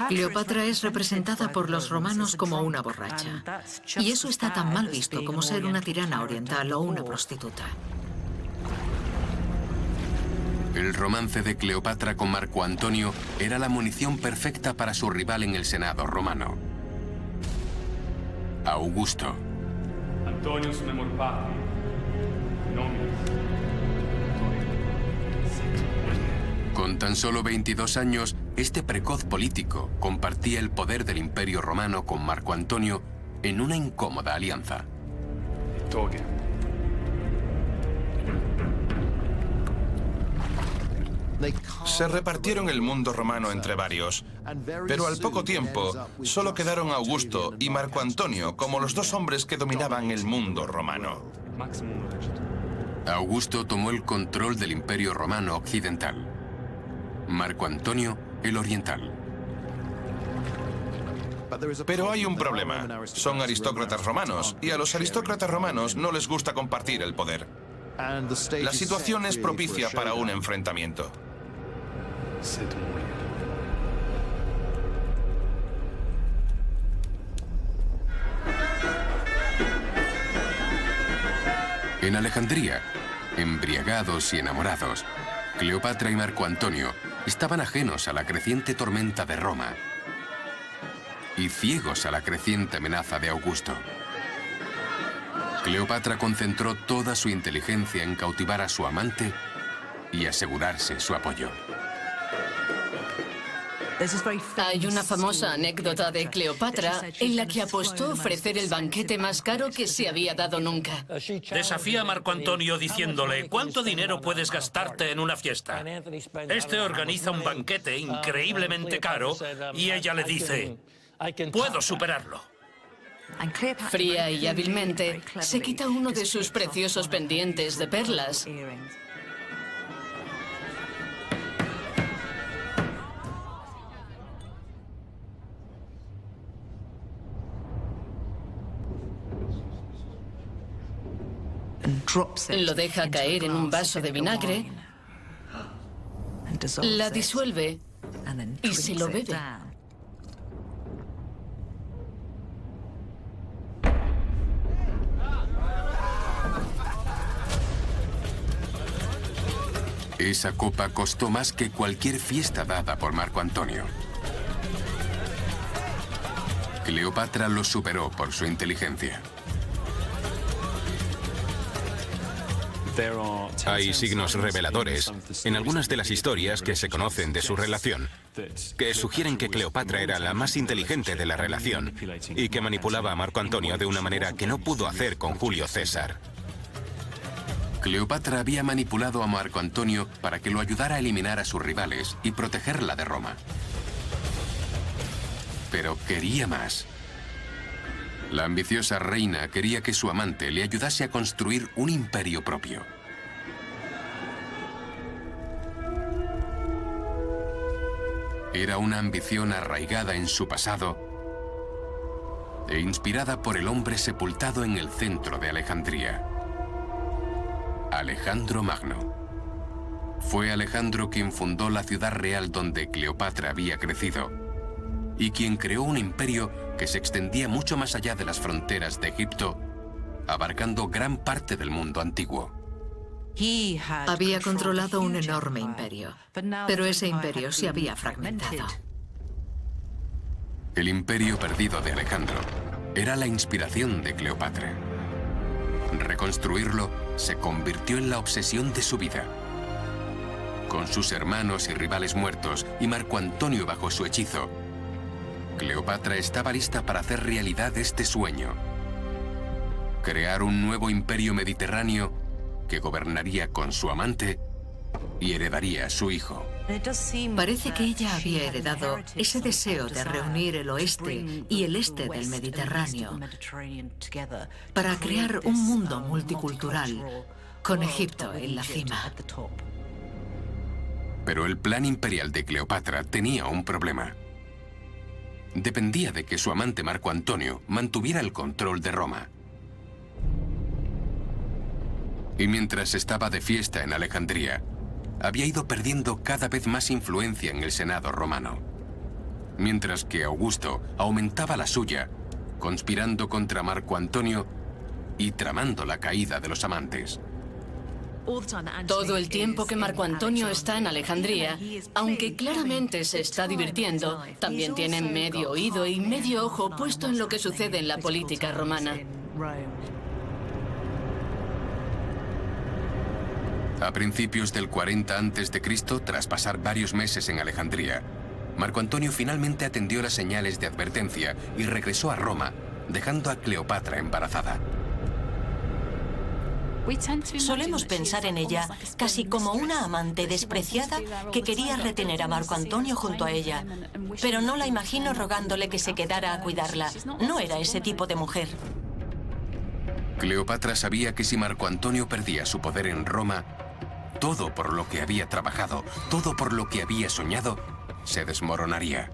Cleopatra es representada por los romanos como una borracha. Y eso está tan mal visto como ser una tirana oriental o una prostituta. El romance de Cleopatra con Marco Antonio era la munición perfecta para su rival en el Senado romano, Augusto. Con tan solo 22 años, este precoz político compartía el poder del Imperio Romano con Marco Antonio en una incómoda alianza. Se repartieron el mundo romano entre varios, pero al poco tiempo solo quedaron Augusto y Marco Antonio como los dos hombres que dominaban el mundo romano. Augusto tomó el control del Imperio Romano Occidental. Marco Antonio, el oriental. Pero hay un problema. Son aristócratas romanos, y a los aristócratas romanos no les gusta compartir el poder. La situación es propicia para un enfrentamiento. En Alejandría, embriagados y enamorados, Cleopatra y Marco Antonio estaban ajenos a la creciente tormenta de Roma y ciegos a la creciente amenaza de Augusto. Cleopatra concentró toda su inteligencia en cautivar a su amante y asegurarse su apoyo. Hay una famosa anécdota de Cleopatra en la que apostó a ofrecer el banquete más caro que se había dado nunca. Desafía a Marco Antonio diciéndole: ¿cuánto dinero puedes gastarte en una fiesta? Este organiza un banquete increíblemente caro y ella le dice: puedo superarlo. Fría y hábilmente se quita uno de sus preciosos pendientes de perlas. Lo deja caer en un vaso de vinagre, la disuelve y se lo bebe. Esa copa costó más que cualquier fiesta dada por Marco Antonio. Cleopatra lo superó por su inteligencia. Hay signos reveladores en algunas de las historias que se conocen de su relación, que sugieren que Cleopatra era la más inteligente de la relación y que manipulaba a Marco Antonio de una manera que no pudo hacer con Julio César. Cleopatra había manipulado a Marco Antonio para que lo ayudara a eliminar a sus rivales y protegerla de Roma. Pero quería más. La ambiciosa reina quería que su amante le ayudase a construir un imperio propio. Era una ambición arraigada en su pasado e inspirada por el hombre sepultado en el centro de Alejandría, Alejandro Magno. Fue Alejandro quien fundó la ciudad real donde Cleopatra había crecido y quien creó un imperio que se extendía mucho más allá de las fronteras de Egipto, abarcando gran parte del mundo antiguo. Había controlado un enorme imperio, pero ese imperio se había fragmentado. El imperio perdido de Alejandro era la inspiración de Cleopatra. Reconstruirlo se convirtió en la obsesión de su vida. Con sus hermanos y rivales muertos y Marco Antonio bajo su hechizo, Cleopatra estaba lista para hacer realidad este sueño. Crear un nuevo imperio mediterráneo que gobernaría con su amante y heredaría a su hijo. Parece que ella había heredado ese deseo de reunir el oeste y el este del Mediterráneo para crear un mundo multicultural, con Egipto en la cima. Pero el plan imperial de Cleopatra tenía un problema. Dependía de que su amante Marco Antonio mantuviera el control de Roma. Y mientras estaba de fiesta en Alejandría, había ido perdiendo cada vez más influencia en el Senado romano. Mientras que Augusto aumentaba la suya, conspirando contra Marco Antonio y tramando la caída de los amantes. Todo el tiempo que Marco Antonio está en Alejandría, aunque claramente se está divirtiendo, también tiene medio oído y medio ojo puesto en lo que sucede en la política romana. A principios del 40 a.C., tras pasar varios meses en Alejandría, Marco Antonio finalmente atendió las señales de advertencia y regresó a Roma, dejando a Cleopatra embarazada. Solemos pensar en ella casi como una amante despreciada que quería retener a Marco Antonio junto a ella. Pero no la imagino rogándole que se quedara a cuidarla. No era ese tipo de mujer. Cleopatra sabía que si Marco Antonio perdía su poder en Roma, todo por lo que había trabajado, todo por lo que había soñado, se desmoronaría.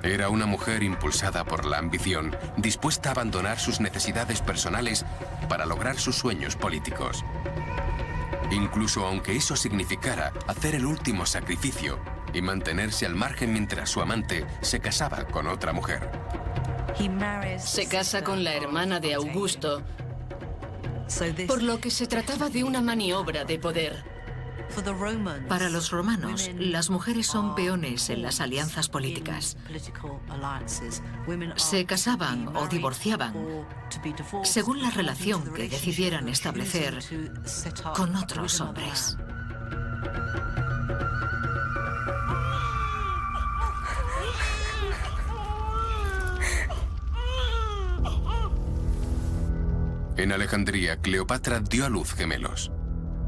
Era una mujer impulsada por la ambición, dispuesta a abandonar sus necesidades personales para lograr sus sueños políticos. Incluso aunque eso significara hacer el último sacrificio y mantenerse al margen mientras su amante se casaba con otra mujer. Se casa con la hermana de Augusto, por lo que se trataba de una maniobra de poder. Para los romanos, las mujeres son peones en las alianzas políticas. Se casaban o divorciaban según la relación que decidieran establecer con otros hombres. En Alejandría, Cleopatra dio a luz gemelos.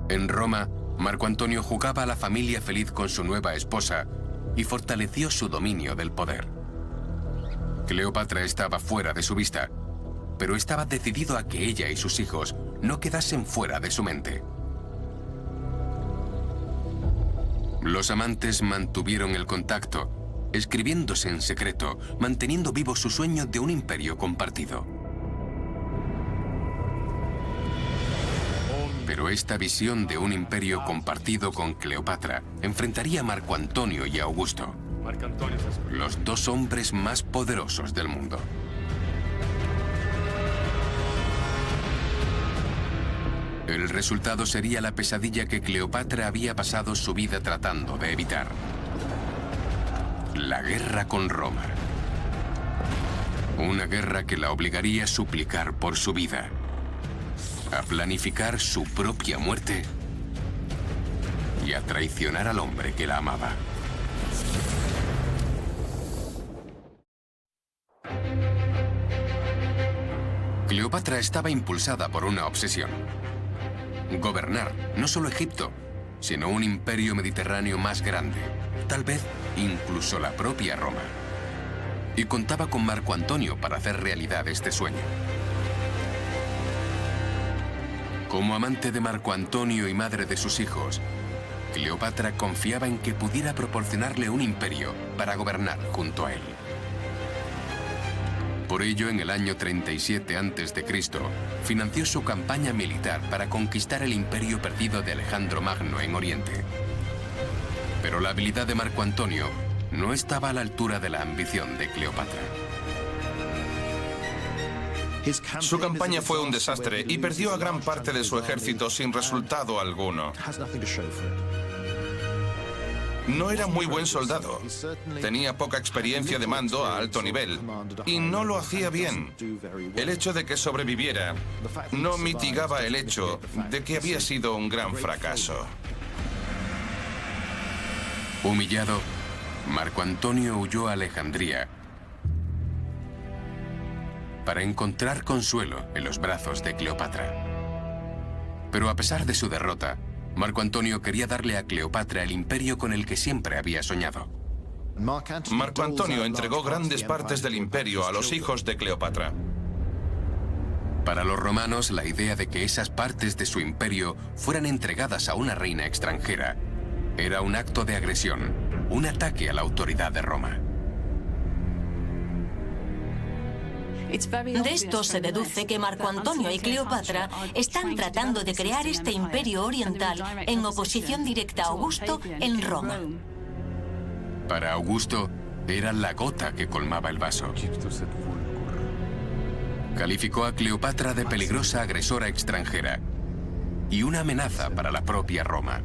En Roma, Marco Antonio jugaba a la familia feliz con su nueva esposa y fortaleció su dominio del poder. Cleopatra estaba fuera de su vista, pero estaba decidido a que ella y sus hijos no quedasen fuera de su mente. Los amantes mantuvieron el contacto, escribiéndose en secreto, manteniendo vivo su sueño de un imperio compartido. Pero esta visión de un imperio compartido con Cleopatra enfrentaría a Marco Antonio y a Augusto, los dos hombres más poderosos del mundo. El resultado sería la pesadilla que Cleopatra había pasado su vida tratando de evitar: la guerra con Roma. Una guerra que la obligaría a suplicar por su vida, a planificar su propia muerte y a traicionar al hombre que la amaba. Cleopatra estaba impulsada por una obsesión: gobernar no solo Egipto, sino un imperio mediterráneo más grande, tal vez incluso la propia Roma. Y contaba con Marco Antonio para hacer realidad este sueño. Como amante de Marco Antonio y madre de sus hijos, Cleopatra confiaba en que pudiera proporcionarle un imperio para gobernar junto a él. Por ello, en el año 37 a.C., financió su campaña militar para conquistar el imperio perdido de Alejandro Magno en Oriente. Pero la habilidad de Marco Antonio no estaba a la altura de la ambición de Cleopatra. Su campaña fue un desastre y perdió a gran parte de su ejército sin resultado alguno. No era muy buen soldado. Tenía poca experiencia de mando a alto nivel y no lo hacía bien. El hecho de que sobreviviera no mitigaba el hecho de que había sido un gran fracaso. Humillado, Marco Antonio huyó a Alejandría para encontrar consuelo en los brazos de Cleopatra. Pero a pesar de su derrota, Marco Antonio quería darle a Cleopatra el imperio con el que siempre había soñado. Marco Antonio entregó grandes partes del imperio a los hijos de Cleopatra. Para los romanos, la idea de que esas partes de su imperio fueran entregadas a una reina extranjera era un acto de agresión, un ataque a la autoridad de Roma. De esto se deduce que Marco Antonio y Cleopatra están tratando de crear este imperio oriental en oposición directa a Augusto en Roma. Para Augusto, era la gota que colmaba el vaso. Calificó a Cleopatra de peligrosa agresora extranjera y una amenaza para la propia Roma.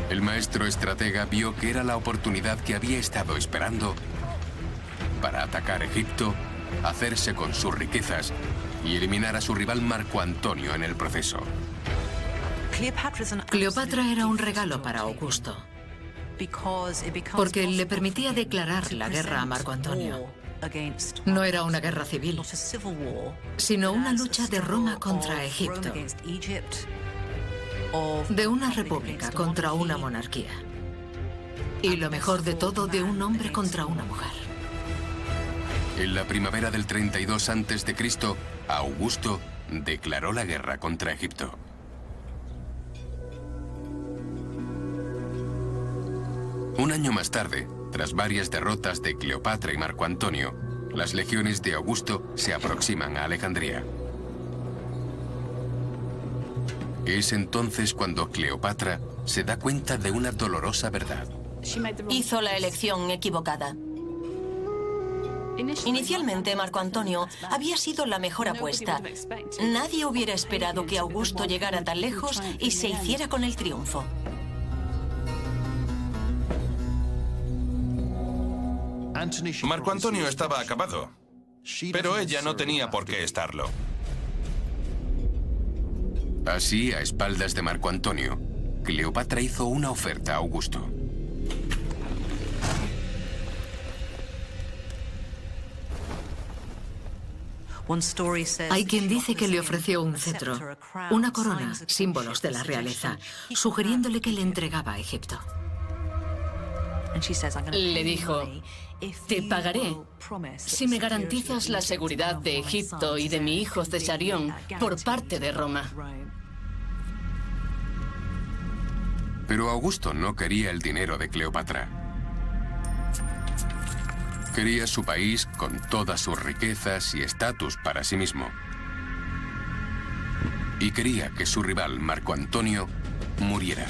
El maestro estratega vio que era la oportunidad que había estado esperando para atacar Egipto, hacerse con sus riquezas y eliminar a su rival Marco Antonio en el proceso. Cleopatra era un regalo para Augusto, porque le permitía declarar la guerra a Marco Antonio. No era una guerra civil, sino una lucha de Roma contra Egipto, de una república contra una monarquía, y lo mejor de todo, de un hombre contra una mujer. En la primavera del 32 a.C., Augusto declaró la guerra contra Egipto. Un año más tarde, tras varias derrotas de Cleopatra y Marco Antonio, las legiones de Augusto se aproximan a Alejandría. Es entonces cuando Cleopatra se da cuenta de una dolorosa verdad. Hizo la elección equivocada. Inicialmente, Marco Antonio había sido la mejor apuesta. Nadie hubiera esperado que Augusto llegara tan lejos y se hiciera con el triunfo. Marco Antonio estaba acabado, pero ella no tenía por qué estarlo. Así, a espaldas de Marco Antonio, Cleopatra hizo una oferta a Augusto. Hay quien dice que le ofreció un cetro, una corona, símbolos de la realeza, sugiriéndole que le entregaba a Egipto. Le dijo: te pagaré si me garantizas la seguridad de Egipto y de mi hijo Cesarión por parte de Roma. Pero Augusto no quería el dinero de Cleopatra. Quería su país con todas sus riquezas y estatus para sí mismo. Y quería que su rival, Marco Antonio, muriera.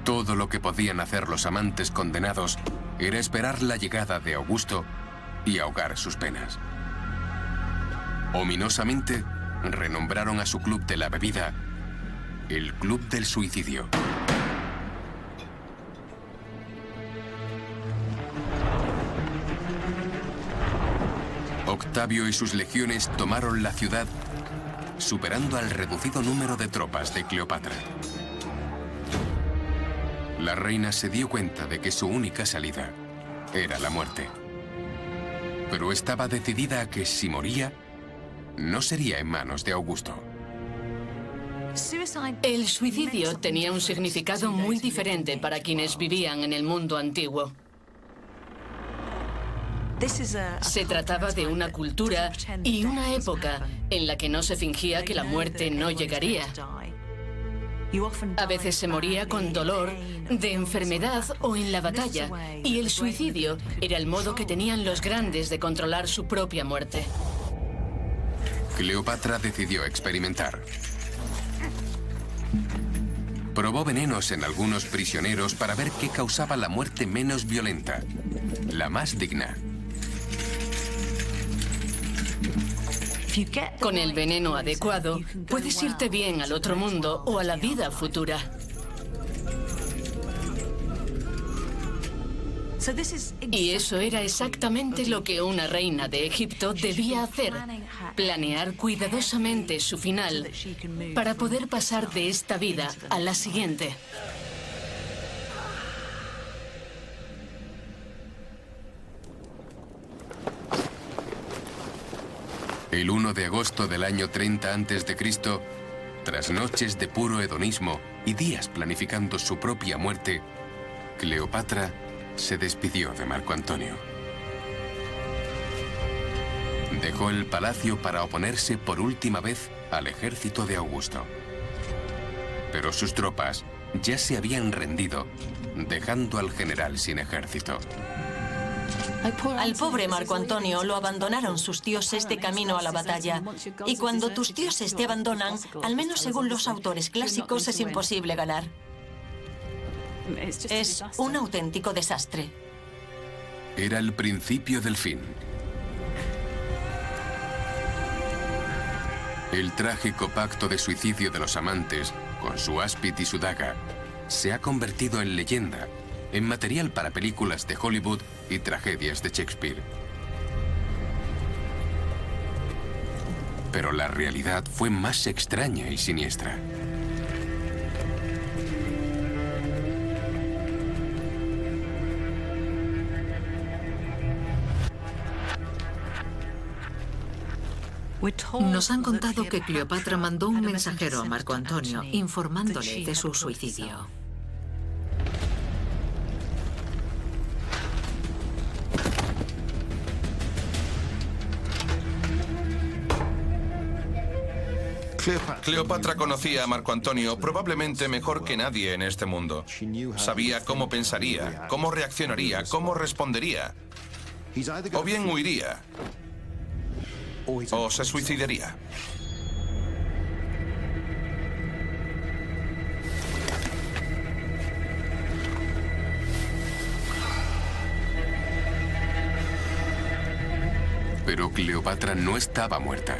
Todo lo que podían hacer los amantes condenados era esperar la llegada de Augusto y ahogar sus penas. Ominosamente, renombraron a su club de la bebida el Club del Suicidio. Octavio y sus legiones tomaron la ciudad, superando al reducido número de tropas de Cleopatra. La reina se dio cuenta de que su única salida era la muerte. Pero estaba decidida a que si moría, no sería en manos de Augusto. El suicidio tenía un significado muy diferente para quienes vivían en el mundo antiguo. Se trataba de una cultura y una época en la que no se fingía que la muerte no llegaría. A veces se moría con dolor, de enfermedad o en la batalla, y el suicidio era el modo que tenían los grandes de controlar su propia muerte. Cleopatra decidió experimentar. Probó venenos en algunos prisioneros para ver qué causaba la muerte menos violenta, la más digna. Con el veneno adecuado, puedes irte bien al otro mundo o a la vida futura. Y eso era exactamente lo que una reina de Egipto debía hacer: planear cuidadosamente su final para poder pasar de esta vida a la siguiente. El 1 de agosto del año 30 a.C., tras noches de puro hedonismo y días planificando su propia muerte, Cleopatra se despidió de Marco Antonio. Dejó el palacio para oponerse por última vez al ejército de Augusto. Pero sus tropas ya se habían rendido, dejando al general sin ejército. Al pobre Marco Antonio lo abandonaron sus dioses de camino a la batalla. Y cuando tus dioses te abandonan, al menos según los autores clásicos, es imposible ganar. Es un auténtico desastre. Era el principio del fin. El trágico pacto de suicidio de los amantes, con su áspid y su daga, se ha convertido en leyenda, en material para películas de Hollywood y tragedias de Shakespeare. Pero la realidad fue más extraña y siniestra. Nos han contado que Cleopatra mandó un mensajero a Marco Antonio informándole de su suicidio. Cleopatra conocía a Marco Antonio probablemente mejor que nadie en este mundo. Sabía cómo pensaría, cómo reaccionaría, cómo respondería. O bien huiría, o se suicidaría. Pero Cleopatra no estaba muerta.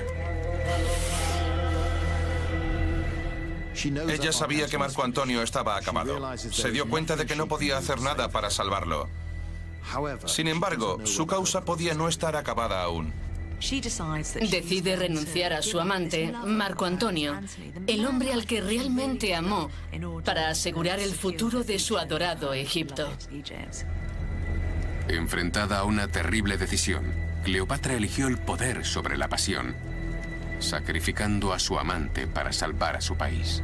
Ella sabía que Marco Antonio estaba acabado. Se dio cuenta de que no podía hacer nada para salvarlo. Sin embargo, su causa podía no estar acabada aún. Decide renunciar a su amante, Marco Antonio, el hombre al que realmente amó, para asegurar el futuro de su adorado Egipto. Enfrentada a una terrible decisión, Cleopatra eligió el poder sobre la pasión, sacrificando a su amante para salvar a su país.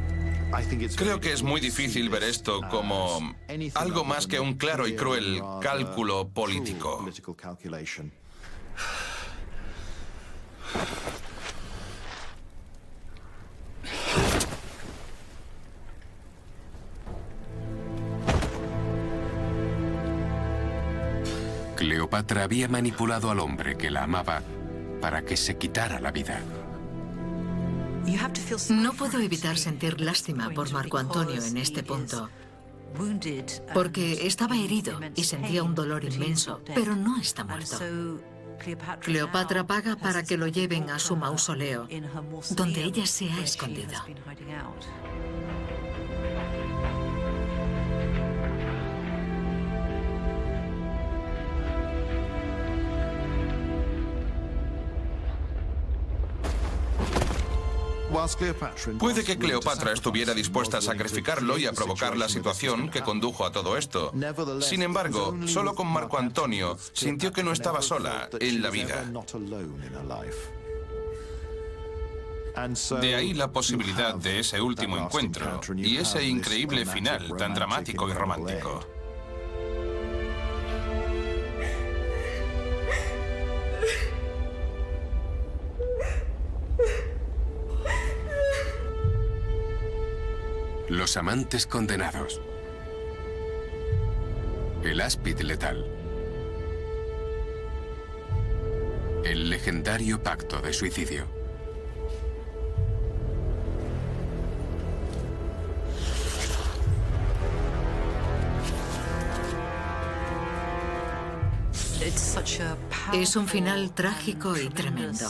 Creo que es muy difícil ver esto como algo más que un claro y cruel cálculo político. Cleopatra había manipulado al hombre que la amaba para que se quitara la vida. No puedo evitar sentir lástima por Marco Antonio en este punto, porque estaba herido y sentía un dolor inmenso, pero no está muerto. Cleopatra paga para que lo lleven a su mausoleo, donde ella se ha escondido. Puede que Cleopatra estuviera dispuesta a sacrificarlo y a provocar la situación que condujo a todo esto. Sin embargo, solo con Marco Antonio sintió que no estaba sola en la vida. De ahí la posibilidad de ese último encuentro y ese increíble final tan dramático y romántico. Los amantes condenados. El áspid letal. El legendario pacto de suicidio. Es un final trágico y tremendo.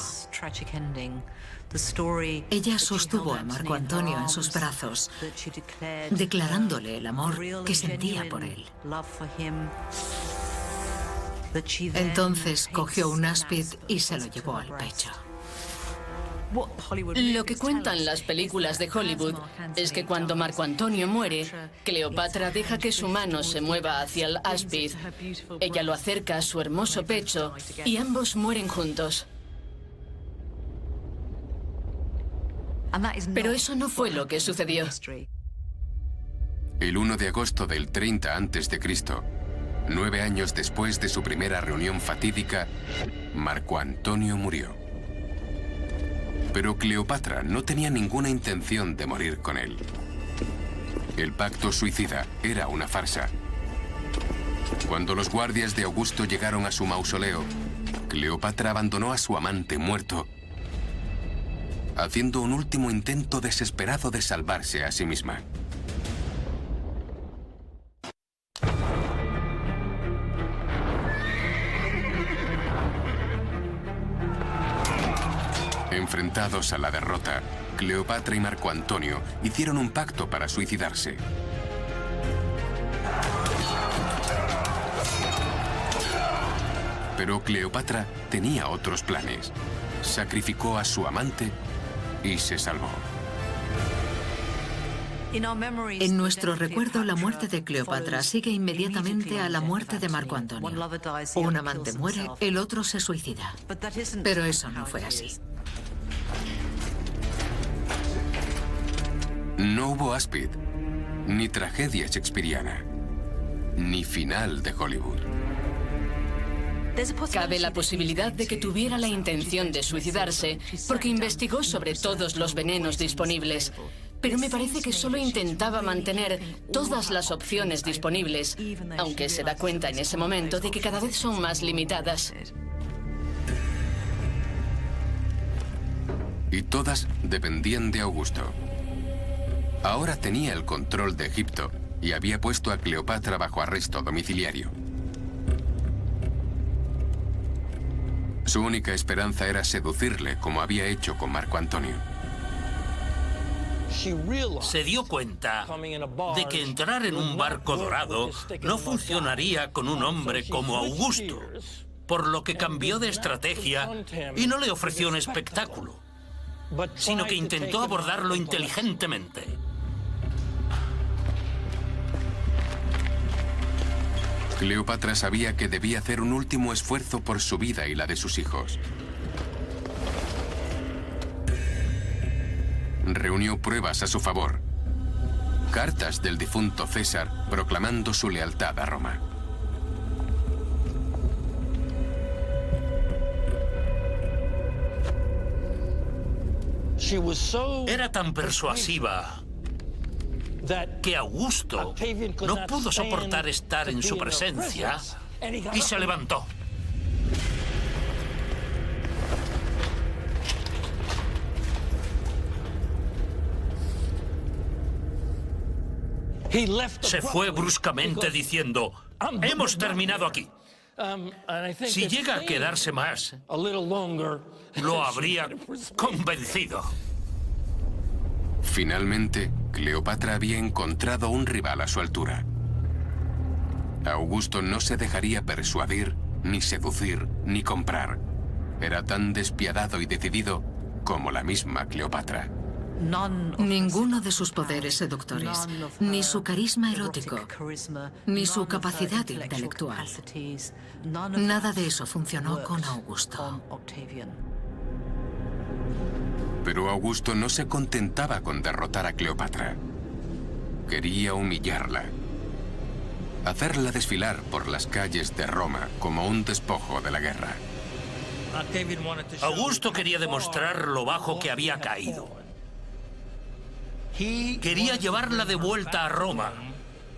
Ella sostuvo a Marco Antonio en sus brazos, declarándole el amor que sentía por él. Entonces cogió un áspid y se lo llevó al pecho. Lo que cuentan las películas de Hollywood es que cuando Marco Antonio muere, Cleopatra deja que su mano se mueva hacia el áspid. Ella lo acerca a su hermoso pecho y ambos mueren juntos. Pero eso no fue lo que sucedió. El 1 de agosto del 30 a.C., 9 años después de su primera reunión fatídica, Marco Antonio murió. Pero Cleopatra no tenía ninguna intención de morir con él. El pacto suicida era una farsa. Cuando los guardias de Augusto llegaron a su mausoleo, Cleopatra abandonó a su amante muerto, haciendo un último intento desesperado de salvarse a sí misma. Enfrentados a la derrota, Cleopatra y Marco Antonio hicieron un pacto para suicidarse. Pero Cleopatra tenía otros planes. Sacrificó a su amante y se salvó. En nuestro recuerdo, la muerte de Cleopatra sigue inmediatamente a la muerte de Marco Antonio. Un amante muere, el otro se suicida. Pero eso no fue así. No hubo áspid, ni tragedia shakespeariana, ni final de Hollywood. Cabe la posibilidad de que tuviera la intención de suicidarse porque investigó sobre todos los venenos disponibles. Pero me parece que solo intentaba mantener todas las opciones disponibles, aunque se da cuenta en ese momento de que cada vez son más limitadas. Y todas dependían de Augusto. Ahora tenía el control de Egipto y había puesto a Cleopatra bajo arresto domiciliario. Su única esperanza era seducirle, como había hecho con Marco Antonio. Se dio cuenta de que entrar en un barco dorado no funcionaría con un hombre como Augusto, por lo que cambió de estrategia y no le ofreció un espectáculo, sino que intentó abordarlo inteligentemente. Cleopatra sabía que debía hacer un último esfuerzo por su vida y la de sus hijos. Reunió pruebas a su favor. Cartas del difunto César proclamando su lealtad a Roma. Era tan persuasiva que Augusto no pudo soportar estar en su presencia y se levantó. Se fue bruscamente diciendo: hemos terminado aquí. Si llega a quedarse más, lo habría convencido. Finalmente, Cleopatra había encontrado un rival a su altura. Augusto no se dejaría persuadir, ni seducir, ni comprar. Era tan despiadado y decidido como la misma Cleopatra. Ninguno de sus poderes seductores, ni su carisma erótico, ni su capacidad intelectual. Nada de eso funcionó con Augusto. Pero Augusto no se contentaba con derrotar a Cleopatra. Quería humillarla. Hacerla desfilar por las calles de Roma como un despojo de la guerra. Augusto quería demostrar lo bajo que había caído. Quería llevarla de vuelta a Roma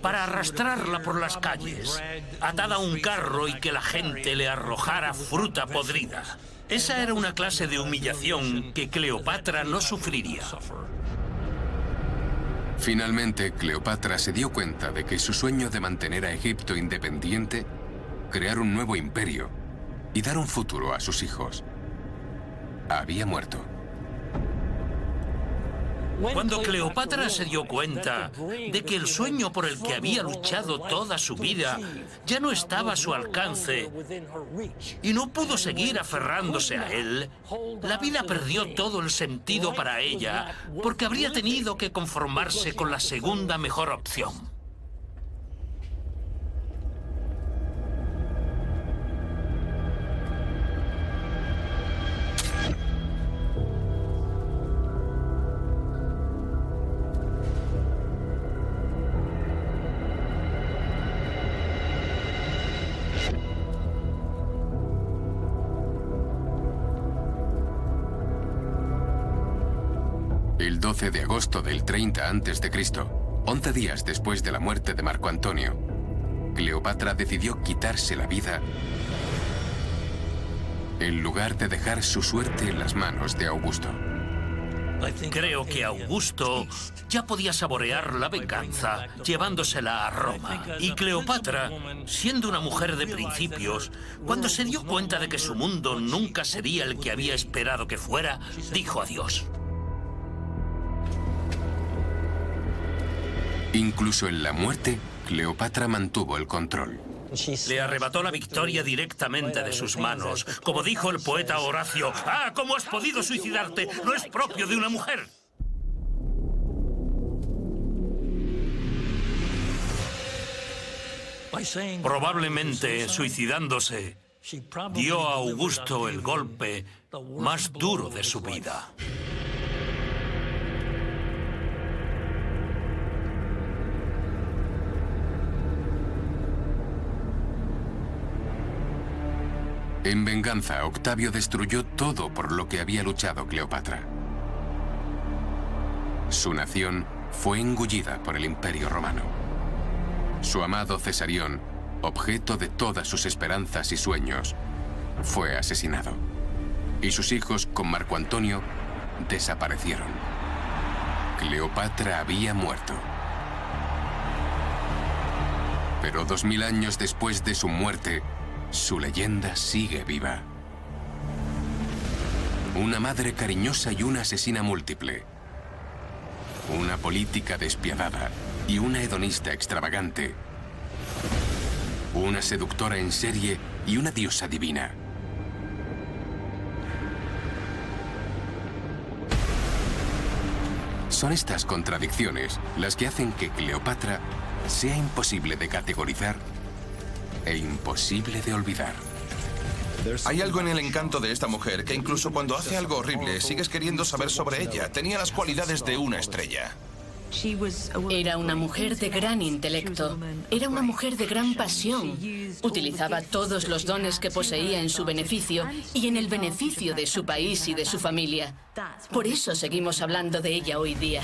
para arrastrarla por las calles, atada a un carro y que la gente le arrojara fruta podrida. Esa era una clase de humillación que Cleopatra no sufriría. Finalmente, Cleopatra se dio cuenta de que su sueño de mantener a Egipto independiente, crear un nuevo imperio y dar un futuro a sus hijos, había muerto. Cuando Cleopatra se dio cuenta de que el sueño por el que había luchado toda su vida ya no estaba a su alcance y no pudo seguir aferrándose a él, la vida perdió todo el sentido para ella porque habría tenido que conformarse con la segunda mejor opción. 12 de agosto del 30 a.C., 11 días después de la muerte de Marco Antonio, Cleopatra decidió quitarse la vida en lugar de dejar su suerte en las manos de Augusto. Creo que Augusto ya podía saborear la venganza llevándosela a Roma. Y Cleopatra, siendo una mujer de principios, cuando se dio cuenta de que su mundo nunca sería el que había esperado que fuera, dijo adiós. Incluso en la muerte, Cleopatra mantuvo el control. Le arrebató la victoria directamente de sus manos. Como dijo el poeta Horacio, ¡ah, cómo has podido suicidarte! No es propio de una mujer. Probablemente, suicidándose, dio a Augusto el golpe más duro de su vida. En venganza, Octavio destruyó todo por lo que había luchado Cleopatra. Su nación fue engullida por el Imperio Romano. Su amado Cesarión, objeto de todas sus esperanzas y sueños, fue asesinado. Y sus hijos, con Marco Antonio, desaparecieron. Cleopatra había muerto. Pero 2000 años después de su muerte, su leyenda sigue viva. Una madre cariñosa y una asesina múltiple. Una política despiadada y una hedonista extravagante. Una seductora en serie y una diosa divina. Son estas contradicciones las que hacen que Cleopatra sea imposible de categorizar e imposible de olvidar. Hay algo en el encanto de esta mujer que incluso cuando hace algo horrible sigues queriendo saber sobre ella. Tenía las cualidades de una estrella. Era una mujer de gran intelecto. Era una mujer de gran pasión. Utilizaba todos los dones que poseía en su beneficio y en el beneficio de su país y de su familia. Por eso seguimos hablando de ella hoy día.